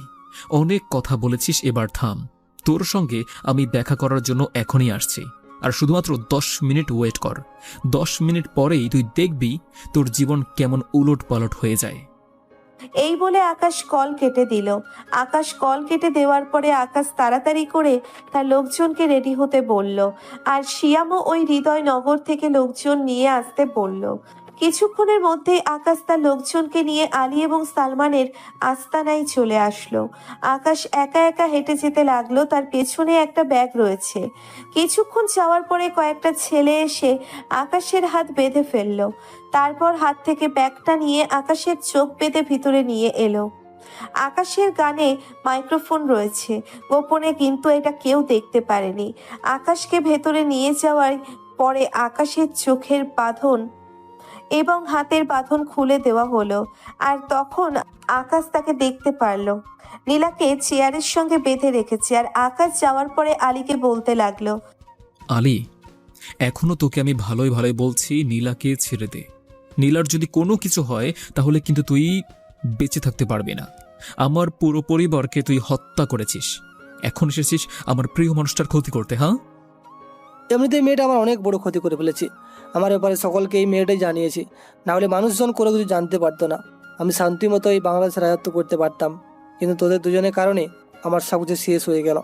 অনেক কথা বলেছিস, এবার থাম। তোর সঙ্গে আমি দেখা করার জন্য এখনই আসছি, আর শুধুমাত্র 10 মিনিট ওয়েট কর। 10 মিনিট পরেই তুই দেখবি তোর জীবন কেমন উলট পালট হয়ে যায়। এই বলে আকাশ কল কেটে দিল। আকাশ কল কেটে দেওয়ার পরে আকাশ তাড়াতাড়ি করে তার লোকজনকে রেডি হতে বলল, আর শিয়ামও ওই হৃদয়নগর থেকে লোকজন নিয়ে আসতে বলল। কিছুক্ষণের মধ্যেই আকাশ তার লোকজনকে নিয়ে আলী এবং সালমানের আস্তানায় চলে আসলো। আকাশ একা একা হেঁটে যেতে লাগলো, তার পেছনে একটা ব্যাগ রয়েছে। কিছুক্ষণ যাওয়ার পরে কয়েকটা ছেলে এসে আকাশের হাত বেঁধে ফেললো। তারপর হাত থেকে ব্যাগটা নিয়ে আকাশের চোখ বেঁধে ভিতরে নিয়ে এলো। আকাশের গানে মাইক্রোফোন রয়েছে গোপনে, কিন্তু এটা কেউ দেখতে পারেনি। আকাশকে ভেতরে নিয়ে যাওয়ার পরে আকাশের চোখের বাঁধন এবং হাতের বাঁধন খুলে দেওয়া হলো, আর তখন আকাশ তাকে দেখতে পারলো। নীলাকে চেয়ারের সঙ্গে বেঁধে রেখেছে, আর আকাশ যাওয়ার পরে আলীকে বলতে লাগলো, আলী, এখনো তোকে আমি ভালোই ভালোই বলছি, নীলাকে ছেড়ে দে। নীলার যদি কোনো কিছু হয় তাহলে কিন্তু তুই বেঁচে থাকতে পারবি না। আমার পুরো পরিবারকে তুই হত্যা করেছিস, এখন এসেছিস আমার প্রিয় মানুষটার ক্ষতি করতে। হ্যাঁ, এমনিতেই মেয়েটা আমার অনেক বড় ক্ষতি করে ফেলেছি। আমার ব্যাপারে সকলকে এই মেয়েটাই জানিয়েছি, না হলে মানুষজন কোনো কিছু জানতে পারতো না। আমি শান্তি মতো এই বাংলাদেশের রাজত্ব করতে পারতাম, কিন্তু তোদের দুজনের কারণে আমার সব কিছু শেষ হয়ে গেল।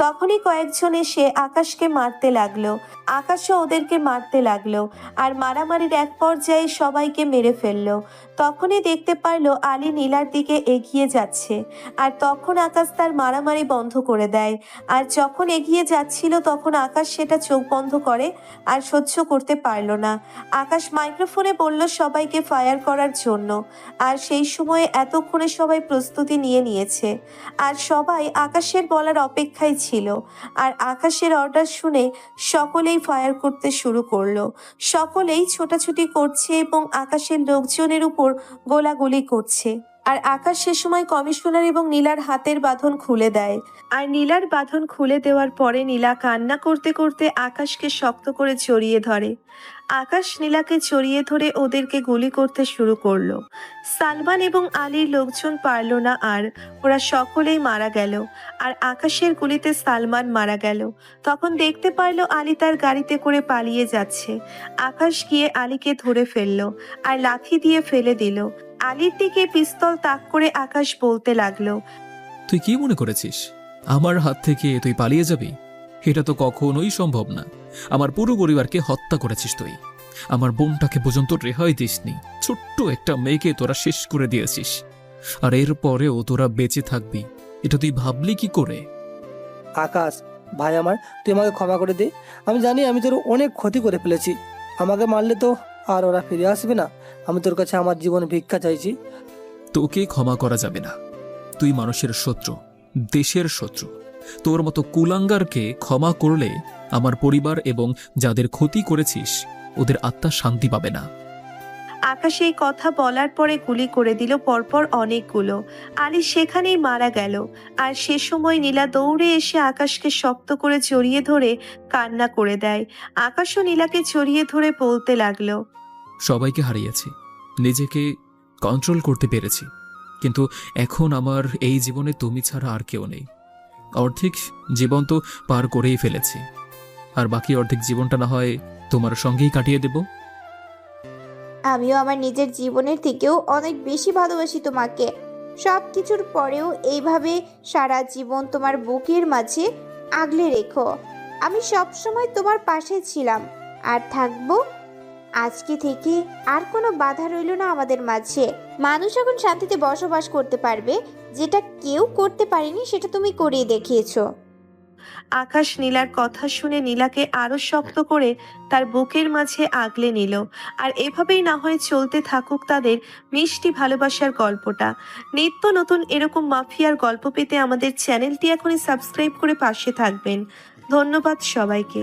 তখনই কয়েকজন এসে আকাশকে মারতে লাগলো। আকাশও ওদেরকে মারতে লাগলো, আর মারামারির এক পর্যায়ে সবাইকে মেরে ফেললো। তখনই দেখতে পারলো আলী নীলার দিকে এগিয়ে যাচ্ছে, আর তখন আকাশ তার মারামারি বন্ধ করে দেয়। আর যখন এগিয়ে যাচ্ছিল তখন আকাশ সেটা চোখ বন্ধ করে, আর সহ্য করতে পারলো না। আকাশ মাইক্রোফোনে বলল সবাইকে ফায়ার করার জন্য, আর সেই সময়ে এতক্ষণে সবাই প্রস্তুতি নিয়ে নিয়েছে, আর সবাই আকাশের বলার অপেক্ষায় ছিল। আর আকাশের অর্ডার শুনে সকলেই ফায়ার করতে শুরু করলো। সকলেই ছোটাছুটি করছে এবং আকাশের লোকজনের উপর গোলাগুলি করছে। আর আকাশ সে সময় কমিশনার এবং নীলার হাতের বাঁধন খুলে দেয়। আর নীলার বাঁধন খুলে দেওয়ার পরে নীলা কান্না করতে করতে আকাশকে শক্ত করে জড়িয়ে ধরে। আকাশ নীলাকে জড়িয়ে ধরে ওদেরকে গুলি করতে শুরু করলো। সালমান এবং আলীর লোকজন পারল না, আর ওরা সকলেই মারা গেল। আর আকাশের গুলিতে সালমান মারা গেল। তখন দেখতে পারলো আলী তার গাড়িতে করে পালিয়ে যাচ্ছে। আকাশ গিয়ে আলীকে ধরে ফেললো, আর লাথি দিয়ে ফেলে দিল। আলীর দিকে পিস্তল তাক করে আকাশ বলতে লাগলো, তুই কি মনে করেছিস আমার হাত থেকে তুই পালিয়ে যাবি? এটা তো কখনোই সম্ভব না। আমার পুরো পরিবারকে হত্যা করেছিস তুই, আমার বোনটাকে পর্যন্ত রেহাই দিসনি। ছোট্ট একটা মেয়েকে তোরা শেষ করে দিয়েছিস, আর এরপরেও তোরা বেঁচে থাকবি, এটা তুই ভাবলি কি করে? আকাশ ভাই আমার, তুই আমাকে ক্ষমা করে দে। আমি জানি আমি তোর অনেক ক্ষতি করে ফেলেছি। আমাকে মারলে তো আর ওরা ফিরে আসবে না। আমি তোর কাছে আমার জীবন ভিক্ষা চাইছি। তোকে ক্ষমা করা যাবে না। তুই মানুষের শত্রু, দেশের শত্রু। তোর মতো কুলাঙ্গারকে ক্ষমা করলে আমার পরিবার এবং যাদের ক্ষতি করেছিস ওদের আত্মা শান্তি পাবে না। আকাশ এই কথা বলার পরে গুলি করে দিল পরপর অনেকগুলো। আলী সেখানেই মারা গেল। আর সে সময় নীলা দৌড়ে এসে আকাশকে শক্ত করে জড়িয়ে ধরে কান্না করে দেয়। আকাশও নীলাকে জড়িয়ে ধরে বলতে লাগলো, সবাইকে হারিয়েছি, নিজেকে কন্ট্রোল করতে পেরেছি, কিন্তু এখন আমার এই জীবনে তুমি ছাড়া আর কেউ নেই। অর্ধেক জীবন তো পার করেই ফেলেছি, আর বাকি অর্ধেক জীবনটা না হয় তোমার সঙ্গেই কাটিয়ে দেব। আমিও আমার নিজের জীবনের থেকেও অনেক বেশি ভালোবাসি তোমাকে। সব কিছুর পরেও এইভাবে সারা জীবন তোমার বুকের মাঝে আগলে রেখো। আমি সব সময় তোমার পাশে ছিলাম আর থাকবো। আজকে থেকে আর কোনো বাধা রইল না আমাদের মাঝে। মানুষ এখন শান্তিতে বসবাস করতে পারবে, যেটা কেউ করতে পারেনি সেটা তুমি করিয়ে দেখিয়েছো। আকাশ নীলার কথা শুনে নীলাকে আরো শক্ত করে তার বুকের মাঝে আগলে নিল। আর এভাবেই না হয় চলতে থাকুক তাদের মিষ্টি ভালোবাসার গল্পটা। নিত্য নতুন এরকম মাফিয়ার গল্প পেতে আমাদের চ্যানেলটি এখনই সাবস্ক্রাইব করে পাশে থাকবেন। ধন্যবাদ সবাইকে।